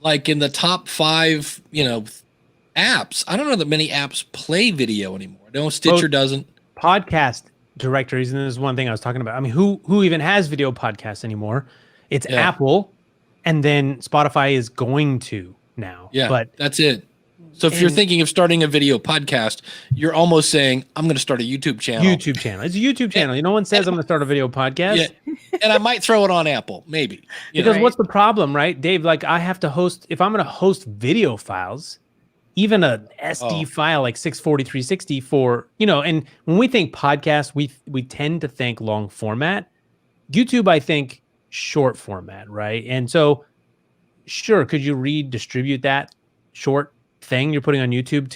like in the top 5, apps, I don't know that many apps play video anymore. No, Stitcher doesn't. Podcast directories, and this is one thing I was talking about. I mean, who even has video podcasts anymore? It's Apple, and then Spotify is going to now. Yeah, but that's it. So if you're thinking of starting a video podcast, you're almost saying, I'm going to start a YouTube channel. It's a YouTube channel. No one says I'm going to start a video podcast. Yeah. And I might throw it on Apple, maybe. Because what's the problem, right, Dave? Like, I have to host, if I'm going to host video files, even a SD file like 640, 360 for, and when we think podcast, we tend to think long format. YouTube, I think short format, right? And so, sure, could you redistribute that short thing you're putting on YouTube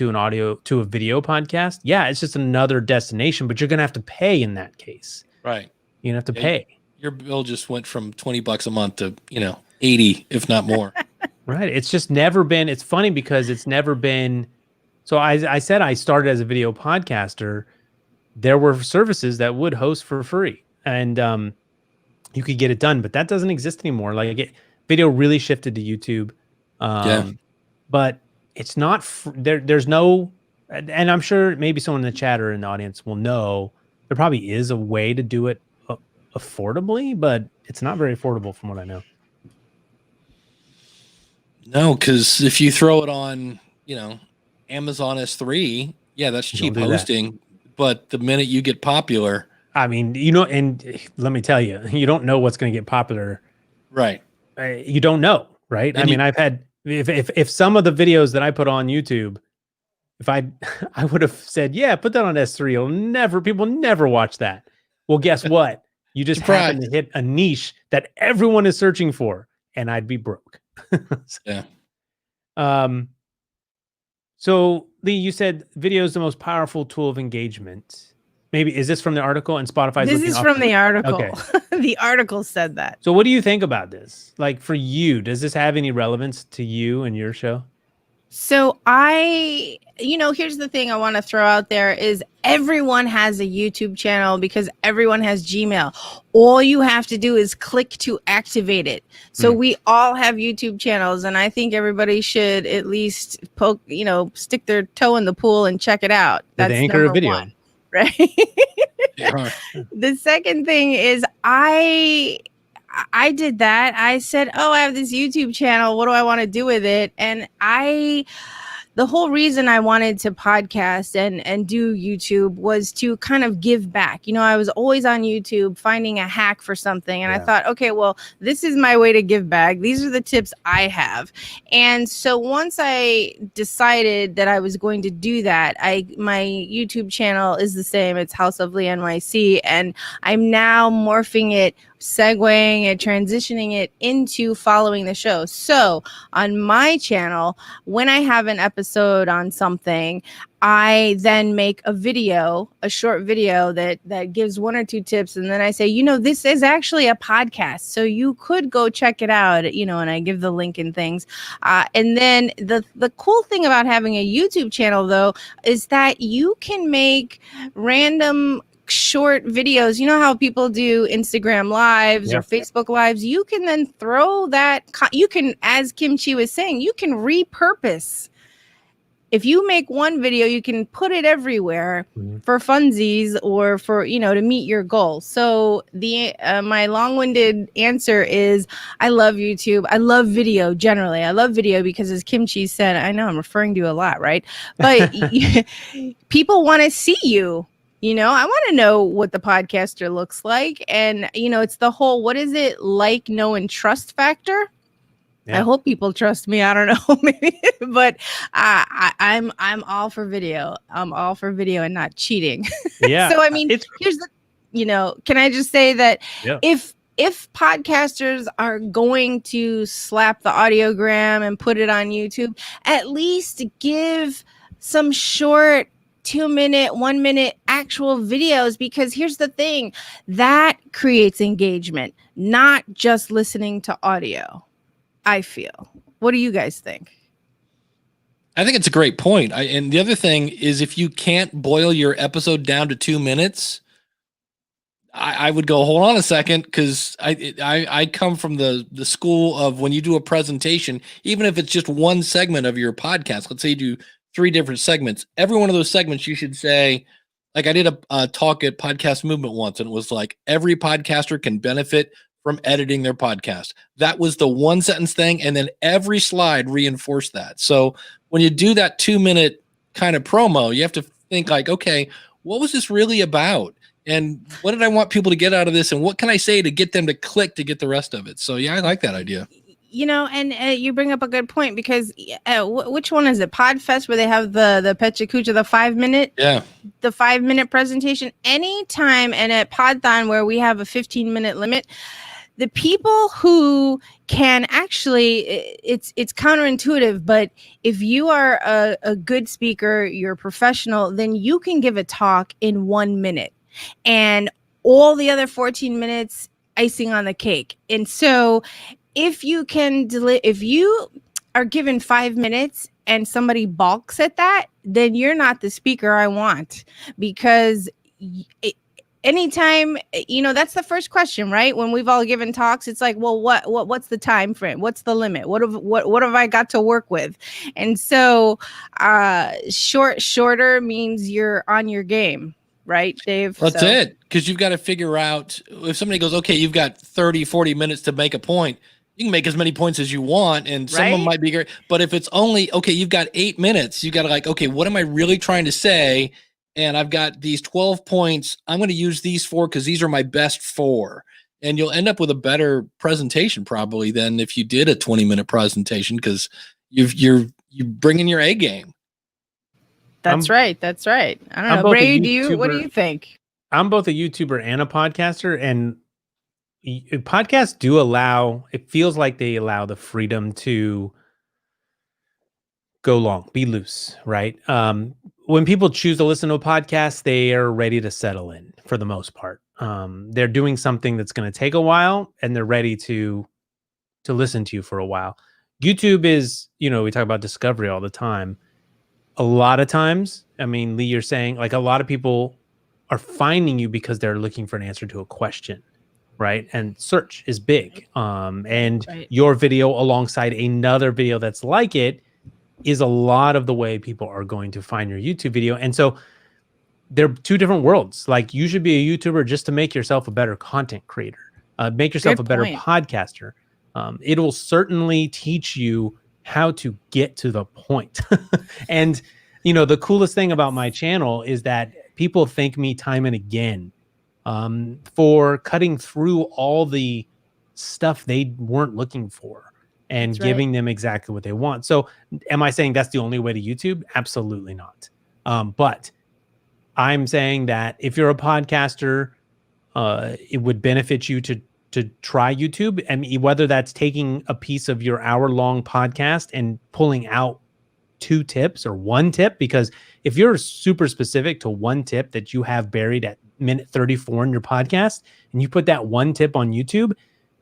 to a video podcast? Yeah, it's just another destination, but you're going to have to pay in that case. Right. You're going to have to pay. Your bill just went from $20 a month to, 80, if not more. Right. It's just never been, it's funny because it's never been. So I said I started as a video podcaster. There were services that would host for free, and you could get it done, but that doesn't exist anymore. Like, video really shifted to YouTube. But it's not there's no, and I'm sure maybe someone in the chat or in the audience will know, there probably is a way to do it affordably, but it's not very affordable from what I know. No, because if you throw it on, Amazon S3, Yeah, that's cheap Don't do that. hosting. But the minute you get popular, I mean, you know, and let me tell you, you don't know what's going to get popular. right? You don't know, right? And I mean, I've had if some of the videos that I put on YouTube, if I would have said, yeah, put that on S3, people never watch that. Well, guess what? You just happen to hit a niche that everyone is searching for, and I'd be broke. Yeah. So Lee, you said video is the most powerful tool of engagement. Maybe is this from the article? And Spotify's This looking is off from the article. Okay. The article said that. So what do you think about this? Like for you, does this have any relevance to you and your show? So here's the thing I want to throw out there is everyone has a YouTube channel because everyone has Gmail. All you have to do is click to activate it. So we all have YouTube channels, and I think everybody should at least stick their toe in the pool and check it out. That's anchor number video. one, right? Yeah. The second thing is I did that. I said, oh, I have this YouTube channel. What do I want to do with it? And the whole reason I wanted to podcast and do YouTube was to kind of give back. I was always on YouTube finding a hack for something. And I thought, okay, well, this is my way to give back. These are the tips I have. And so once I decided that I was going to do that, my YouTube channel is the same. It's House of Lee NYC. And I'm now morphing it, segueing it, transitioning it into following the show. So on my channel, when I have an episode on something, I then make a short video that gives one or two tips. And then I say, this is actually a podcast. So you could go check it out, and I give the link and things. And then the cool thing about having a YouTube channel, though, is that you can make random short videos. You know how people do Instagram lives or Facebook lives? You can then throw that. You can, as Kimchi was saying, you can repurpose. If you make one video, you can put it everywhere for funsies or for, to meet your goal. So my long-winded answer is I love YouTube. I love video generally. I love video because, as Kimchi said, I know I'm referring to you a lot, right? But people want to see you. I want to know what the podcaster looks like. And, it's the whole, what is it, like, know, and trust factor? Yeah. I hope people trust me. I don't know, maybe, but I'm all for video. I'm all for video and not cheating. Yeah. So, I mean, here's the, can I just say that if podcasters are going to slap the audiogram and put it on YouTube, at least give some short 2-minute, 1-minute actual videos, because here's the thing that creates engagement, not just listening to audio. I feel. What do you guys think? I think it's a great point. And the other thing is, if you can't boil your episode down to 2 minutes, I would go, hold on a second, because I come from the school of when you do a presentation, even if it's just one segment of your podcast, let's say you do 3 different segments, every one of those segments you should say, like I did a talk at Podcast Movement once, and it was like every podcaster can benefit from editing their podcast. That was the 1 sentence thing, and then every slide reinforced that. So when you do that 2-minute kind of promo, you have to think like, okay, what was this really about? And what did I want people to get out of this? And what can I say to get them to click to get the rest of it? So yeah, I like that idea. And you bring up a good point, because which one is it? Podfest, where they have the Pechakucha, the 5-minute, the 5-minute presentation. Anytime, and at Podthon, where we have a 15-minute limit, the people who can actually, it's counterintuitive, but if you are a good speaker, you're a professional, then you can give a talk in 1 minute, and all the other 14 minutes icing on the cake. And so if you can if you are given 5 minutes and somebody balks at that, then you're not the speaker I want, because anytime, that's the first question, right? When we've all given talks, it's like, well, what's the time frame? What's the limit? What have I got to work with? And so shorter means you're on your game, right, Dave? That's it. Because you've got to figure out, if somebody goes, okay, you've got 30, 40 minutes to make a point. you can make as many points as you want, and some of them Right? might be great. But if it's only, okay, you've got 8 minutes, you got to like, okay, what am I really trying to say? And I've got these 12 points. I'm going to use these 4 because these are my best 4. And you'll end up with a better presentation probably than if you did a 20-minute presentation because you're bringing your A game. That's right. That's right. I don't I'm know. both a Ray, what do YouTuber- you think? I'm both a YouTuber and a podcaster, and podcasts do allow, it feels like they allow the freedom to go long, be loose, right? When people choose to listen to a podcast, they are ready to settle in for the most part. They're doing something that's going to take a while, and they're ready to listen to you for a while. YouTube is, we talk about discovery all the time. A lot of times, I mean, Lee, you're saying like a lot of people are finding you because they're looking for an answer to a question, right? And search is big. And Right. your video alongside another video that's like it is a lot of the way people are going to find your YouTube video. And so they're two different worlds. Like you should be a YouTuber just to make yourself a better content creator, make yourself Good a better point. podcaster. It will certainly teach you how to get to the point. And, the coolest thing about my channel is that people thank me time and again for cutting through all the stuff they weren't looking for and That's right. giving them exactly what they want. So am I saying that's the only way to YouTube? Absolutely not. But I'm saying that if you're a podcaster, it would benefit you to try YouTube, and whether that's taking a piece of your hour-long podcast and pulling out 2 tips or 1 tip, because if you're super specific to 1 tip that you have buried at minute 34 in your podcast, and you put that 1 tip on YouTube,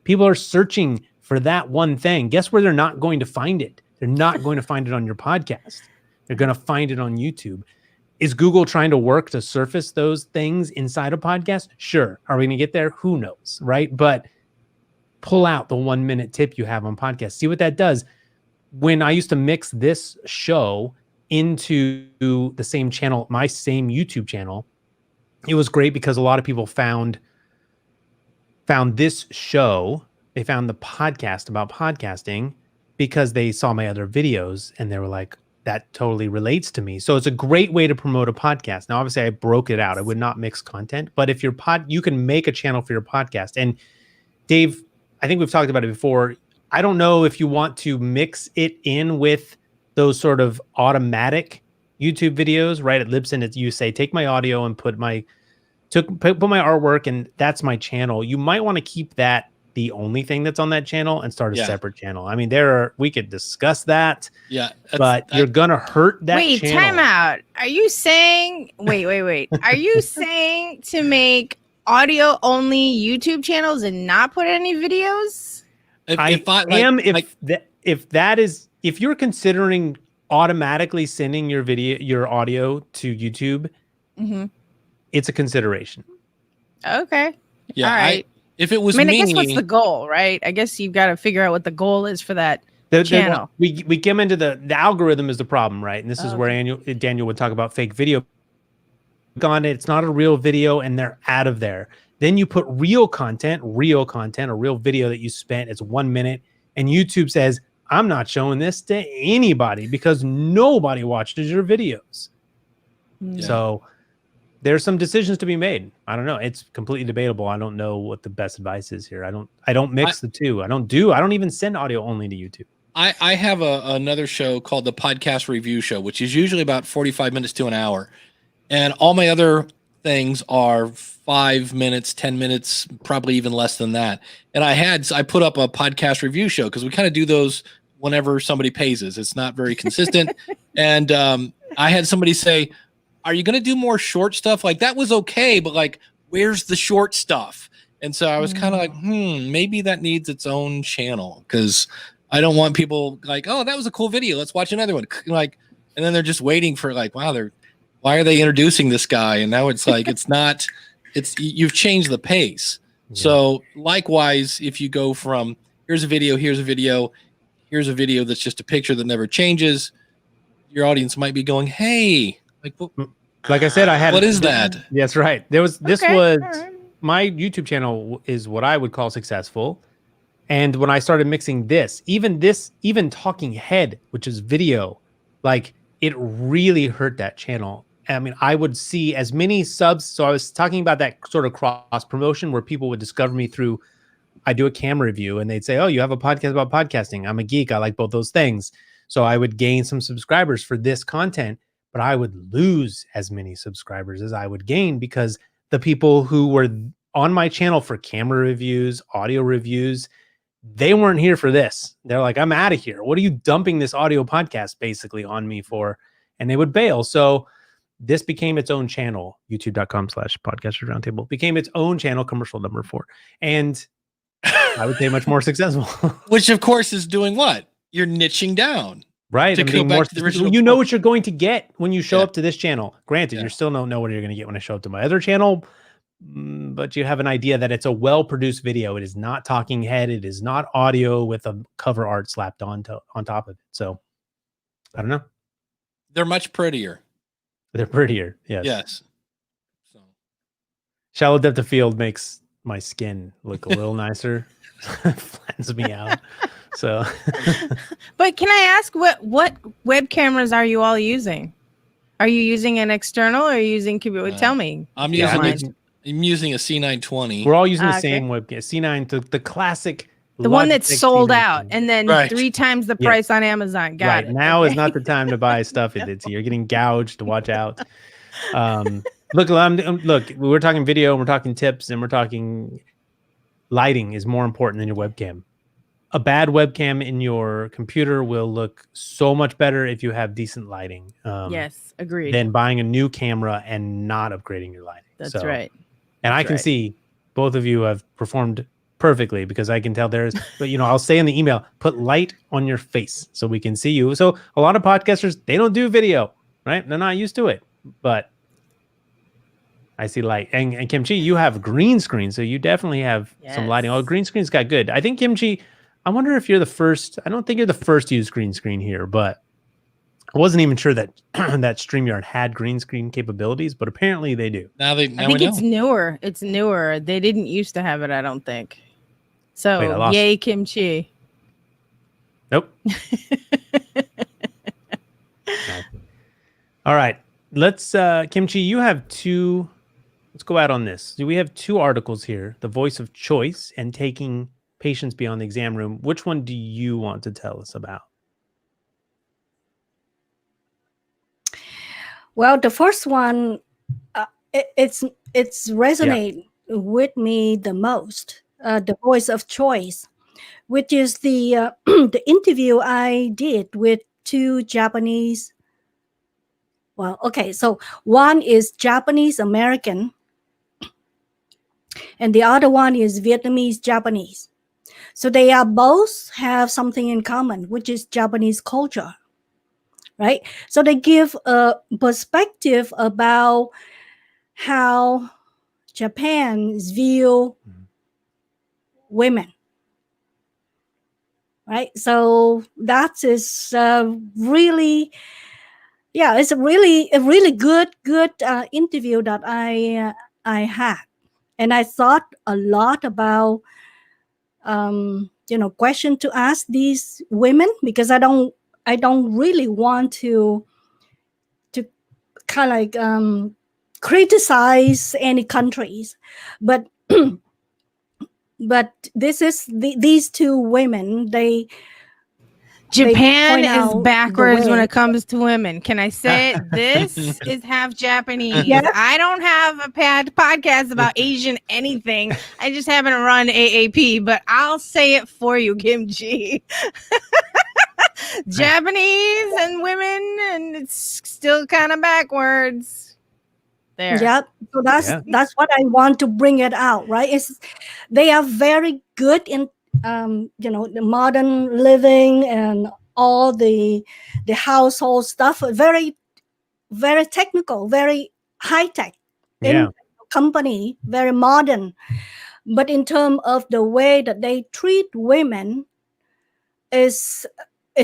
people are searching for that one thing. Guess where they're not going to find it? They're not going to find it on your podcast. They're going to find it on YouTube. Is Google trying to work to surface those things inside a podcast? Sure. Are we going to get there? Who knows, right? But pull out the 1 minute tip you have on podcast. See what that does. When I used to mix this show into the same channel, my same YouTube channel, it was great because a lot of people found this show. They found the podcast about podcasting because they saw my other videos and they were like, that totally relates to me. So it's a great way to promote a podcast. Now, obviously I broke it out. I would not mix content, but if you can make a channel for your podcast. And Dave, I think we've talked about it before. I don't know if you want to mix it in with those sort of automatic YouTube videos, right? At Libsyn, you say, take my audio and put my artwork, and that's my channel. You might want to keep that the only thing that's on that channel and start a separate channel. I mean, we could discuss that. Yeah. But you're going to hurt that Wait, channel. time out. Are you saying, wait. Are you saying to make audio only YouTube channels and not put any videos? If you're considering automatically sending your audio to YouTube, it's a consideration. Okay. Yeah. All right. If it was I guess what's the goal, right? I guess you've got to figure out what the goal is for that channel. We come into the algorithm is the problem, right? And this is where Daniel would talk about fake video. On it, it's not a real video, and they're out of there. Then you put real content, a real video that you spent. It's 1 minute, and YouTube says, "I'm not showing this to anybody because nobody watches your videos." Yeah. So there's some decisions to be made. I don't know. It's completely debatable. I don't know what the best advice is here. I don't mix the two. I don't even send audio only to YouTube. I have another show called the Podcast Review Show, which is usually about 45 minutes to an hour. And all my other things are 5 minutes, 10 minutes, probably even less than that. And I put up a podcast review show because we kind of do those whenever somebody pays us. It's not very consistent. And I had somebody say, are you going to do more short stuff? Like, that was okay, but like, where's the short stuff? And so I was kind of like, maybe that needs its own channel, because I don't want people like, oh, that was a cool video, let's watch another one. Like, and then they're just waiting for like, wow, why are they introducing this guy? And now it's like, you've changed the pace. Yeah. So likewise, if you go from here's a video that's just a picture that never changes, your audience might be going, hey, like I said, what is that? That's right. My YouTube channel is what I would call successful. And when I started mixing even talking head, which is video, like it really hurt that channel. I mean, I would see as many subs. So I was talking about that sort of cross promotion where people would discover me through, I do a camera review and they'd say, oh, you have a podcast about podcasting. I'm a geek. I like both those things. So I would gain some subscribers for this content, but I would lose as many subscribers as I would gain because the people who were on my channel for camera reviews, audio reviews, they weren't here for this. They're like, I'm out of here. What are you dumping this audio podcast basically on me for? And they would bail. So this became its own channel. YouTube.com/podcasters roundtable became its own channel, commercial number 4. And I would say much more successful. Which of course is doing what? You're niching down. Right. To I'm go being back more to the original you know point. what you're going to get when you show Yeah. up to this channel. Granted, Yeah. you still don't know what you're going to get when I show up to my other channel, but you have an idea that it's a well-produced video. It is not talking head. It is not audio with a cover art slapped on top of it. So I don't know. They're much prettier. They're prettier. Yes. Yes. So Shallow depth of field makes my skin look a little nicer. Flattens me out. So But can I ask what web cameras are you all using? Are you using an external or are you using Tell me. I'm Yeah, using a C920. we're all using the Okay. same webcam. C9, the classic. The one that's Logitech sold C9. out and then Right. 3 times the Yeah. price on Amazon. Got Right it. now is Okay. not the time to buy stuff. You're getting gouged. Watch out. Look, we're talking video and we're talking tips and we're talking lighting is more important than your webcam. A bad webcam in your computer will look so much better if you have decent lighting. Yes, agreed. Than buying a new camera and not upgrading your lighting. That's So- right. And I That's can right. see both of you have performed perfectly because I can tell there's, but I'll say in the email, put light on your face so we can see you. So a lot of podcasters, they don't do video, right? They're not used to it, but I see light. And Kimchi, you have green screen, so you definitely have some lighting. Oh, Yes. green screen's got good. I think Kimchi, I wonder if you're the first. I don't think you're the first to use green screen here, but I wasn't even sure that that StreamYard had green screen capabilities, but apparently they do. Now I we think know. it's newer. It's newer. They didn't used to have it, I don't think. So Wait, I lost yay, Kimchi. Nope. No. All right. Let's Kimchi, you have two. Let's go out on this. We have 2 articles here, The Voice of Choice and Taking Patients Beyond the Exam Room. Which one do you want to tell us about? Well, the first one, it's resonate with me the most. The Voice of Choice, which is the the interview I did with 2 Japanese. Well, okay, so one is Japanese American, and the other one is Vietnamese Japanese. So they are both have something in common, which is Japanese culture, right? So they give a perspective about how Japan view women, right? So that is really, it's a really good interview that I had, and I thought a lot about question to ask these women, because I don't really want to kind of like criticize any countries, but but this is these 2 women, they Japan point is out the backwards when way. it comes to women. Can I say it? This is half Japanese. Yeah. I don't have a podcast about Asian anything. I just happen to run AAP, but I'll say it for you, Kimchi. Japanese and women, and it's still kind of backwards. There. Yeah, so that's what I want to bring it out, right? They are very good in the modern living and all the household stuff, very very technical, very high tech in company, very modern. But in terms of the way that they treat women is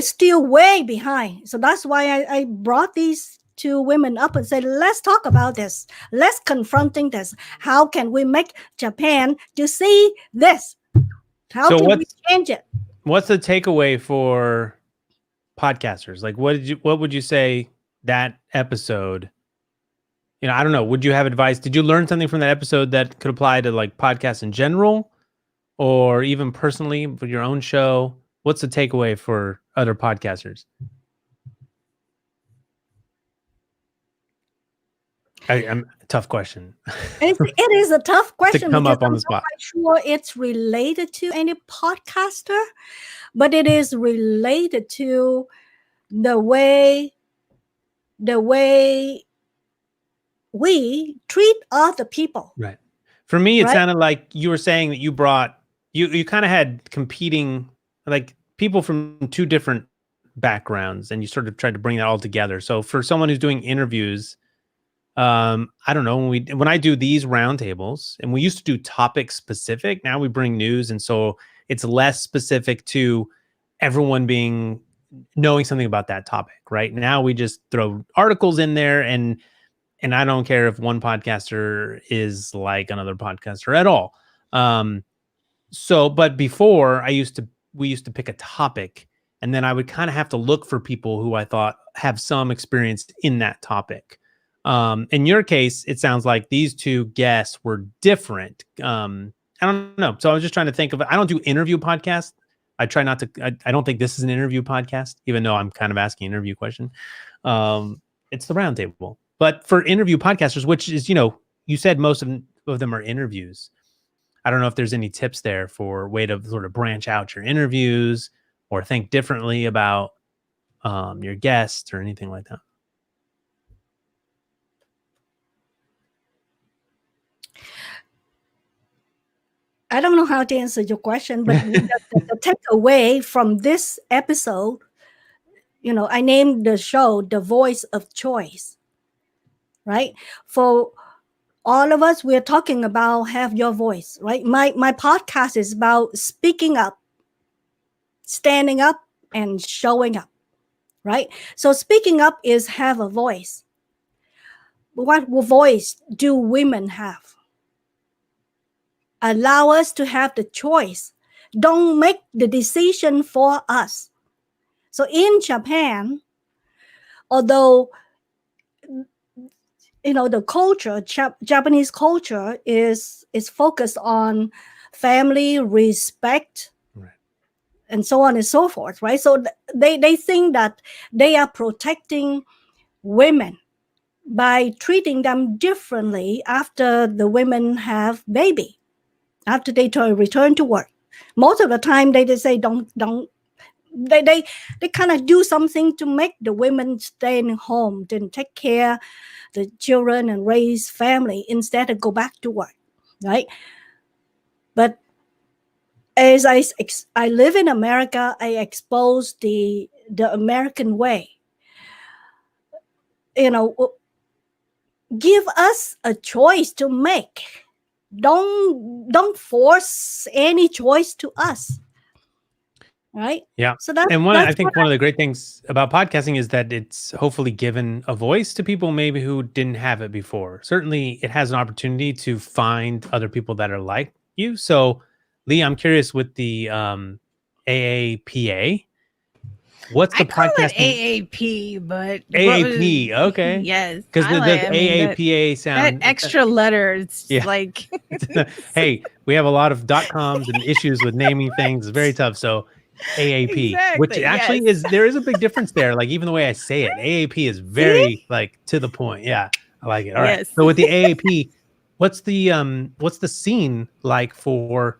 still way behind. So that's why I brought these 2 women up and said, let's talk about this. Let's confronting this. How can we make Japan to see this? How So can we change it? what's the takeaway for podcasters? Like, what would you say that episode? I don't know. Would you have advice? Did you learn something from that episode that could apply to like podcasts in general, or even personally with your own show? What's the takeaway for other podcasters? I'm tough question. It is a tough question come because up on I'm the spot. not quite sure it's related to any podcaster, but it is related to the way we treat other people. Right. For me, it Right? sounded like you were saying that you kind of had competing, like people from two different backgrounds, and you sort of tried to bring that all together. So for someone who's doing interviews, I don't know, when I do these roundtables, and we used to do topic specific, now we bring news, and so it's less specific to everyone knowing something about that topic. Right now, we just throw articles in there, and I don't care if one podcaster is like another podcaster at all. But before we used to pick a topic, and then I would kind of have to look for people who I thought have some experience in that topic. In your case, it sounds like these two guests were different. I don't know. So I was just trying to think of it. I don't do interview podcasts. I try not to. I don't think this is an interview podcast, even though I'm kind of asking an interview question. It's the roundtable. But for interview podcasters, which is, you said most of them are interviews. I don't know if there's any tips there for a way to sort of branch out your interviews or think differently about your guests or anything like that. I don't know how to answer your question, but the takeaway from this episode, I named the show The Voice of Choice, right? For all of us, we're talking about have your voice, right? My podcast is about speaking up, standing up, and showing up, right? So speaking up is have a voice. What voice do women have? Allow us to have the choice. Don't make the decision for us. So in Japan, although the culture, Japanese culture is focused on family, respect, Right, and so on and so forth, right? So they think that they are protecting women by treating them differently after the women have baby, after they return to work. Most of the time they say don't they kind of do something to make the women stay in home, to take care the children and raise family instead of go back to work, right? But as I live in America, I expose the American way. Give us a choice to make. Don't force any choice to us. Right? Yeah. So that's, and I think what one of the great things about podcasting is that it's hopefully given a voice to people maybe who didn't have it before. Certainly it has an opportunity to find other people that are like you. So Lee, I'm curious with the AAPA. What's the I call it podcasting? AAP, but AAP, okay. yes, Because the AAPA that sound extra letter. It's Yeah. like hey, we have a lot of .coms and issues with naming things. It's very tough. So AAP, which Exactly, actually yes. there is a big difference there. Like even the way I say it, AAP is very like to the point. Yeah, I like it. All right. Yes. So with the AAP, what's the scene like for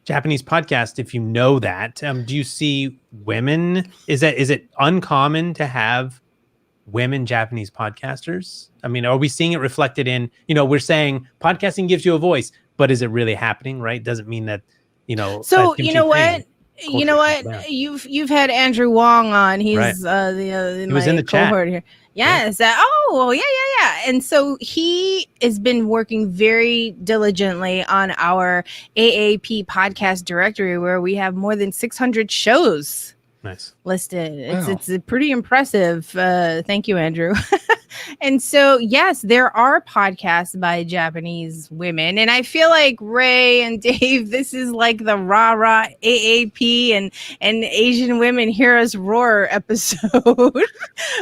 Japanese podcast? If you know that, do you see women? Is it uncommon to have women Japanese podcasters? I mean, are we seeing it reflected in, we're saying podcasting gives you a voice, but is it really happening? Right? Doesn't mean that, So that you know what? culture You know comes what? down. You've had Andrew Wong on. He's Right. He was in the chat. cohort here. Yes. Yeah. And so he has been working very diligently on our AAP podcast directory, where we have more than 600 shows. Nice. listed. Wow. It's pretty impressive. Thank you, Andrew. And so, yes, there are podcasts by Japanese women. And I feel like Ray and Dave, this is like the rah-rah AAP and Asian women hear us roar episode. But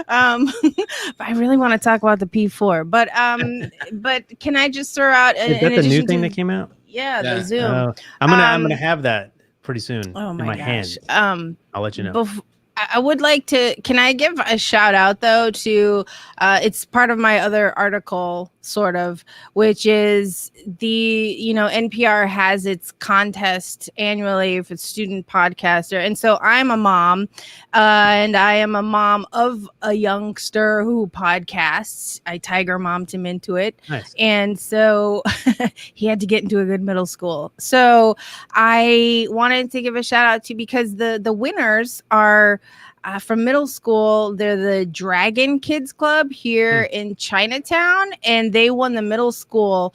I really want to talk about the P4. But can I just throw out Is that the new thing that came out? Yeah, Yeah. the Zoom. I'm gonna have that pretty soon Oh in my my gosh. hands. I'll let you know. I would like to, can I give a shout out though to, it's part of my other article sort of, which is NPR has its contest annually for student podcaster. And so I'm a mom and I am a mom of a youngster who podcasts. I tiger momed him into it. Nice. And so he had to get into a good middle school. So I wanted to give a shout out to, because the winners are from middle school. They're the Dragon Kids Club here in Chinatown, and they won the middle school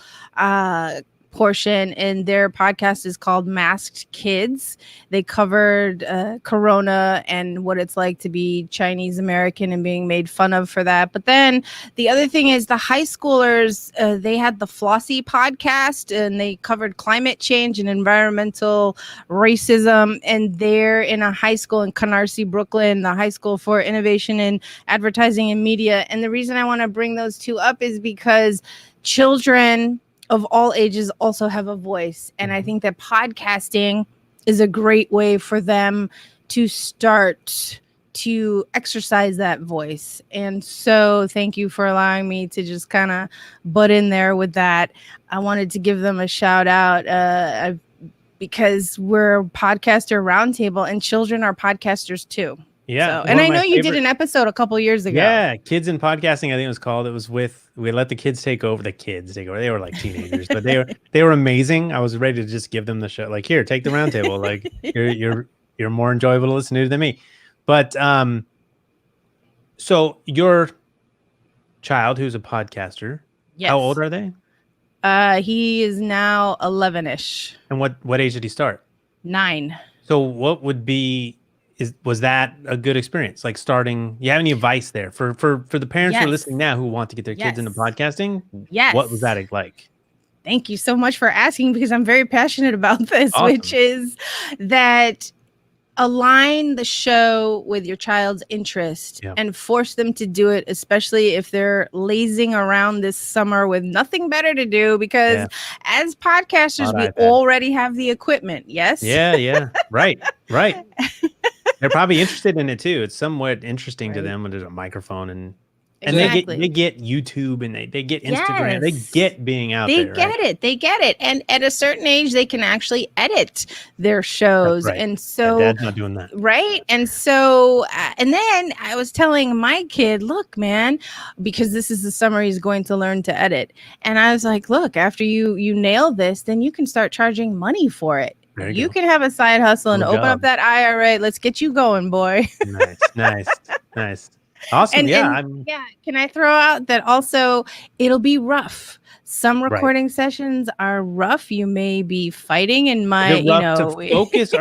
portion, and their podcast is called Masked Kids. They covered Corona and what it's like to be Chinese American and being made fun of for that. But then the other thing is the high schoolers, they had the Flossie podcast, and they covered climate change and environmental racism. And they're in a high school in Canarsie, Brooklyn, the High School for Innovation in Advertising and Media. And the reason I want to bring those two up is because children of all ages also have a voice. And I think that podcasting is a great way for them to start to exercise that voice. And so thank you for allowing me to just kind of butt in there with that. I wanted to give them a shout out because we're a podcaster roundtable, and children are podcasters too. Yeah. So, and I know you did an episode a couple years ago. Yeah. Kids in Podcasting, I think it was called. It was we let the kids take over. They were like teenagers, but they were amazing. I was ready to just give them the show. Like, here, take the roundtable. Like, you're more enjoyable to listen to than me. But so your child, who's a podcaster, yes. How old are they? He is now 11-ish. And what age did he start? 9. So what would be was that a good experience? Like starting, you have any advice there for the parents who are listening now who want to get their kids into podcasting? Yes. What was that like? Thank you so much for asking, because I'm very passionate about this, which is that align the show with your child's interest and force them to do it, especially if they're lazing around this summer with nothing better to do, because as podcasters, we already have the equipment. Yes. Yeah. Right. They're probably interested in it too. It's somewhat interesting to them when there's a microphone and they get YouTube and they get Instagram. They get being out there. They get it. And at a certain age, they can actually edit their shows. Right. And so Dad's not doing that. Right. And so, and then I was telling my kid, look, man, because this is the summer he's going to learn to edit. And I was like, look, after you nail this, then you can start charging money for it. You can have a side hustle and open up that IRA. Let's get you going, boy. Nice. Awesome. Can I throw out that also it'll be rough. Some recording sessions are rough. You may be fighting in my, focus.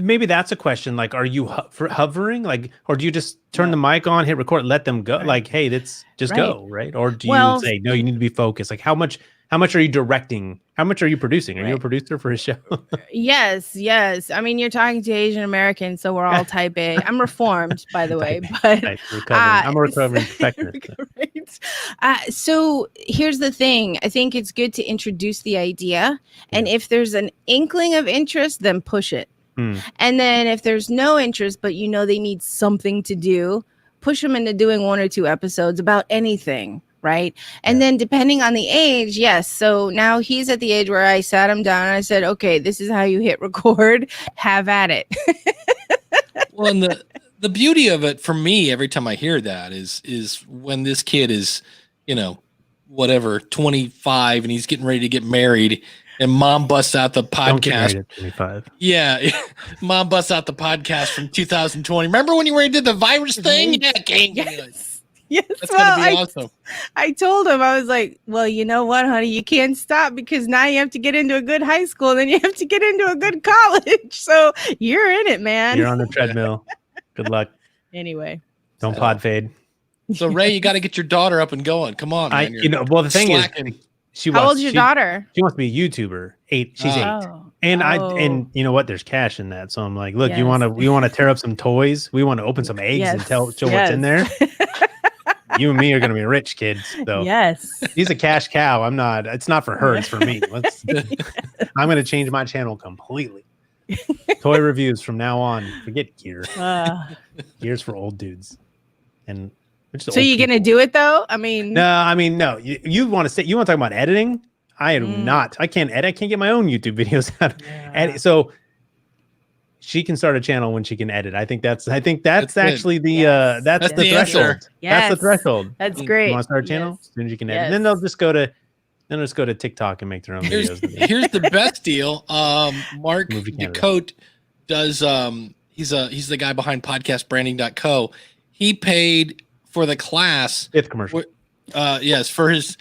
Maybe that's a question. Like, are you hovering? Like, or do you just turn the mic on, hit record, let them go? Like, hey, let's just go. Right. Or do you say, no, you need to be focused? Like, how much are you directing? How much are you producing? Are you a producer for a show? Yes. I mean, you're talking to Asian Americans, so we're all type A. I'm reformed, by the way, but I'm a recovering perfectionist. So here's the thing. I think it's good to introduce the idea, and if there's an inkling of interest, then push it. And then if there's no interest, but they need something to do, push them into doing 1 or 2 episodes about anything. Right. And then depending on the age. Yes. So now he's at the age where I sat him down and I said, okay, this is how you hit record. Have at it. Well, and the beauty of it for me, every time I hear that is when this kid is, 25 and he's getting ready to get married and mom busts out the podcast. Don't get married at 25. Yeah. Mom busts out the podcast from 2020. Remember when you did the virus thing? Yeah. Yes. Yes, That's gonna be I awesome. I told him, I was like, well, you know what, honey, you can't stop because now you have to get into a good high school, then you have to get into a good college. So you're in it, man. You're on the treadmill. Good luck. Anyway, Don't So- pod fade. So Ray, you got to get your daughter up and going. Come on, man. Well, the thing slacking. is, she how wants, old's your she, daughter? She wants to be a YouTuber. She's 8. Oh. And Oh. and you know what? There's cash in that. So I'm like, look, Yes. you want to tear up some toys? We want to open some eggs and show what's in there. You and me are going to be rich kids. So Yes. he's a cash cow. I'm not. It's not for her. It's for me. I'm going to change my channel completely. Toy reviews from now on. Forget gear. Gear's for old dudes. And so you going to do it though? I mean, no. You want to talk about editing? I am not. I can't edit. I can't get my own YouTube videos out. Edit. So she can start a channel when she can edit. I think that's actually the that's the threshold. That's the threshold. That's great. You want to start a channel? As soon as you can edit. And then they'll just go to TikTok and make their own videos. Here's the best deal. Mark DeCote does he's the guy behind podcastbranding.co. He paid for the class. 5th commercial. Yes, for his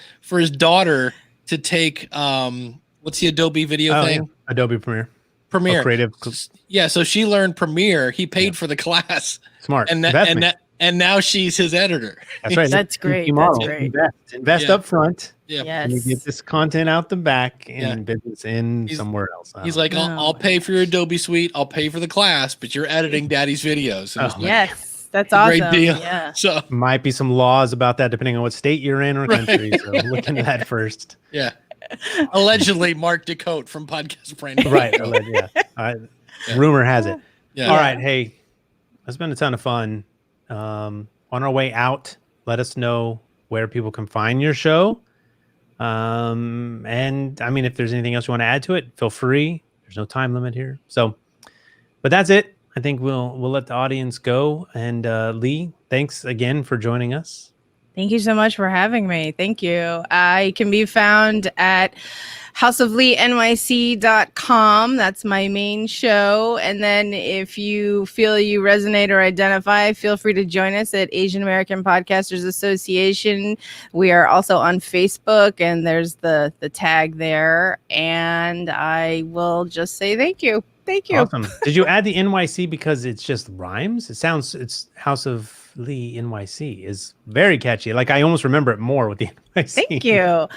daughter to take what's the Adobe video thing? Yeah. Adobe Premiere. Premiere. Creative. Yeah, so she learned Premiere. He paid for the class. Smart. And now she's his editor. That's right. That's great. That's great. Invest up front. Yeah. Yes. And you get this content out the back and business somewhere else. He's like, I'll pay for your Adobe suite. I'll pay for the class, but you're editing daddy's videos. Yes. That's awesome. Great deal. Yeah. So might be some laws about that depending on what state you're in or country. So look into that first. Yeah. Allegedly, Mark DeCote from Podcast Branding. Right. Rumor has it. Yeah. All right. Hey, it's been a ton of fun. On our way out, let us know where people can find your show. And I mean, if there's anything else you want to add to it, feel free. There's no time limit here. So, but that's it. I think we'll let the audience go. And Lee, thanks again for joining us. Thank you so much for having me. Thank you. I can be found at houseofleenyc.com. That's my main show. And then if you feel you resonate or identify, feel free to join us at Asian American Podcasters Association. We are also on Facebook, and there's the tag there. And I will just say thank you. Thank you. Awesome. Did you add the NYC because it's just rhymes? It's House of Lee NYC is very catchy. Like I almost remember it more with the NYC. Thank you.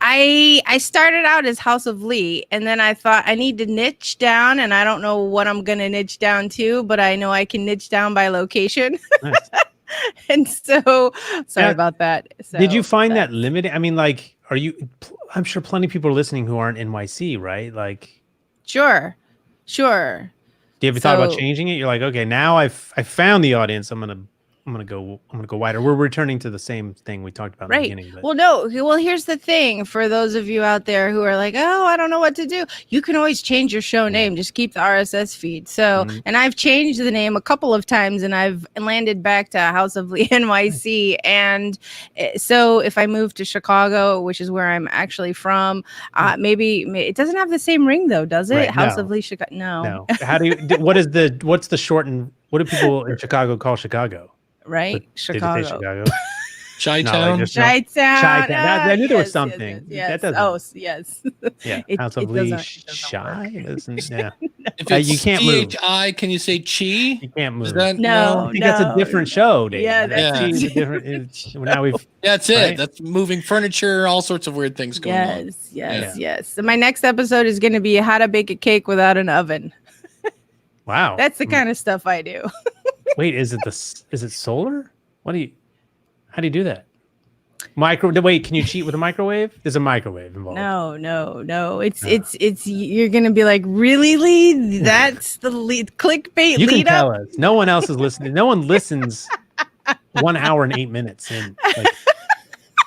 I started out as House of Lee, and then I thought I need to niche down, and I don't know what I'm going to niche down to, but I know I can niche down by location. Nice. And so sorry about that. So, did you find that limited? I mean, like, I'm sure plenty of people are listening who aren't NYC, right? Like, Sure. Do you ever thought about changing it? You're like, okay, now I found the audience. I'm gonna go wider. We're returning to the same thing we talked about in the beginning. But. Well, here's the thing for those of you out there who are like, oh, I don't know what to do. You can always change your show name. Just keep the RSS feed. So, and I've changed the name a couple of times, and I've landed back to House of Lee NYC. And so if I move to Chicago, which is where I'm actually from, maybe it doesn't have the same ring though, does it? Right, House of Lee Chicago. No. How do you? What's the shortened? What do people in Chicago call Chicago? Right, Chicago. Chicago. Chi-town. Chi-town. I knew there was something. Yes. That doesn't. Yes. Yeah. House of Lee Shy. Yeah. If it's you can't move. CHI, can you say Chi? You can't move. No. I think that's a different show, Dave. Yeah, That's a different. Now we've. That's it. Right? That's moving furniture, all sorts of weird things going on. Yes. So my next episode is going to be how to bake a cake without an oven. Wow. That's the kind of stuff I do. Wait, is it solar? How do you do that? Wait, can you cheat with a microwave? There's a microwave involved. No. It's you're gonna be like, really, Lee? That's the clickbait. You can tell us. No one else is listening. No one listens 1 hour and 8 minutes in.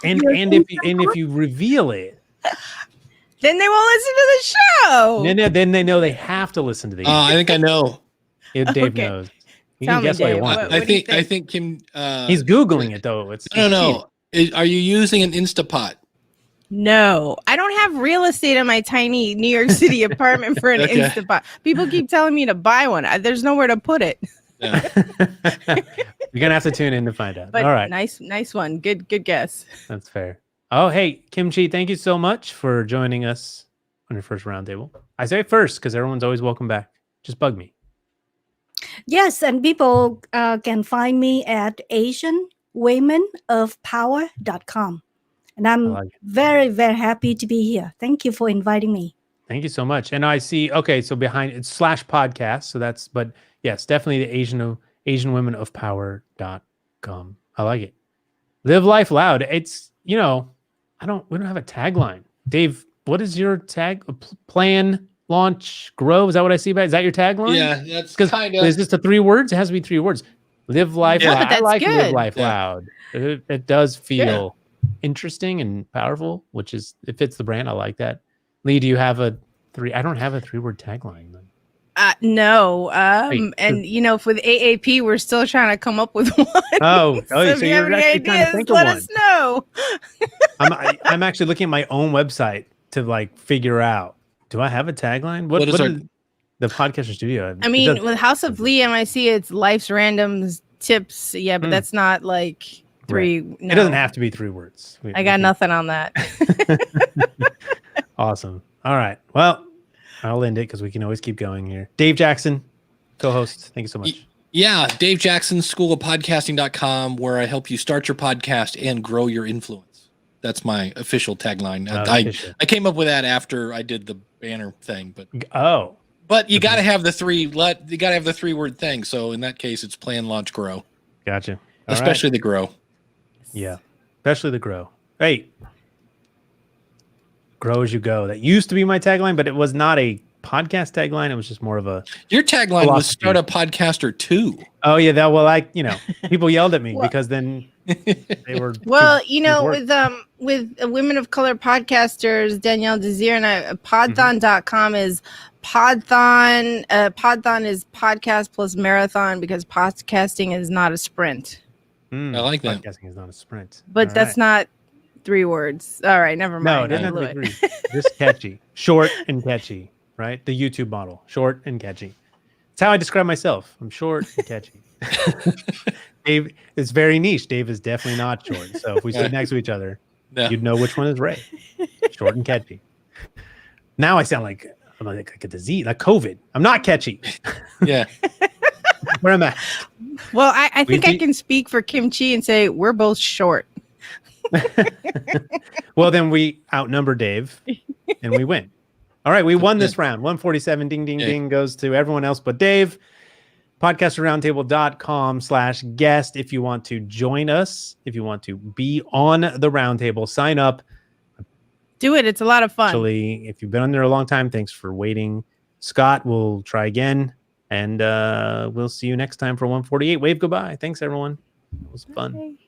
And if you reveal it, then they won't listen to the show. Then they know they have to listen to the. I think I know. Dave knows. You can guess what you want. I think Kim. He's Googling it though. I don't know. Are you using an Instapot? No, I don't have real estate in my tiny New York City apartment for an Instapot. People keep telling me to buy one. There's nowhere to put it. Yeah. You're gonna have to tune in to find out. But All right, nice one. Good guess. that's fair. Oh, hey, Kimchi, thank you so much for joining us on your first roundtable. I say first because everyone's always welcome back. Just bug me. Yes, and people can find me at asianwomenofpower.com. And I I'm like it. very, very happy to be here. Thank you for inviting me. Thank you so much. And I see, okay, so behind it's /podcast. So that's, but yes, definitely the AsianWomenOfPower.com. I like it. Live life loud. It's, we don't have a tagline. Dave, what is your tag? Plan, launch, grow? Is that what I see? Is that your tagline? Yeah, that's Because kind is of. this the 3 words? It has to be 3 words. Live life Yeah. loud. But I that's like live good. life Yeah. loud. It does feel interesting and powerful, which is, it fits the brand. I like that. Lee, do you have a 3? I don't have a 3-word tagline. Then. No. Wait, And with AAP, we're still trying to come up with one. Oh, so if so you have you're any actually trying to ideas, think of let one. us know. I'm actually looking at my own website to like figure out. Do I have a tagline? What is our- the podcaster studio? I mean, with House of Lee MIC, it's life's randoms tips. Yeah, but that's not like 3. Right. No. It doesn't have to be 3 words. I got nothing on that. Awesome. All right. Well, I'll end it because we can always keep going here. Dave Jackson, co-host. Thank you so much. Yeah, Dave Jackson, schoolofpodcasting.com, where I help you start your podcast and grow your influence. That's my official tagline. I came up with that after I did the banner thing, but you got to have the 3-word thing. So in that case, it's plan, launch, grow. Gotcha. Especially the grow. Yeah, especially the grow. Hey, grow as you go. That used to be my tagline, but it was not a podcast tagline. It was just more of a. Your tagline was start a podcaster too. Oh yeah, people yelled at me because then they were. With Women of Color podcasters, Danielle Desir and I, podthon.com is podthon. Podthon is podcast plus marathon because podcasting is not a sprint. I like that. Podcasting is not a sprint. But that's not 3 words. All right, never mind. No, it doesn't have to be 3. Just catchy. Short and catchy, right? The YouTube model. Short and catchy. That's how I describe myself. I'm short and catchy. Dave is very niche. Dave is definitely not short. So if we sit next to each other, you'd know which one is Ray. Short and catchy. Now I sound like I'm like a disease, like COVID. I'm not catchy. Yeah. Where am I? Well, I think I can speak for Kimchi and say we're both short. Well, then we outnumber Dave and we win. All right, we won this round. 147 ding, ding, ding goes to everyone else but Dave. Podcasterroundtable.com/guest. If you want to join us, if you want to be on the roundtable, sign up. Do it. It's a lot of fun. Actually, if you've been on there a long time, thanks for waiting. Scott, we'll try again. And we'll see you next time for 148. Wave goodbye. Thanks, everyone. It was fun.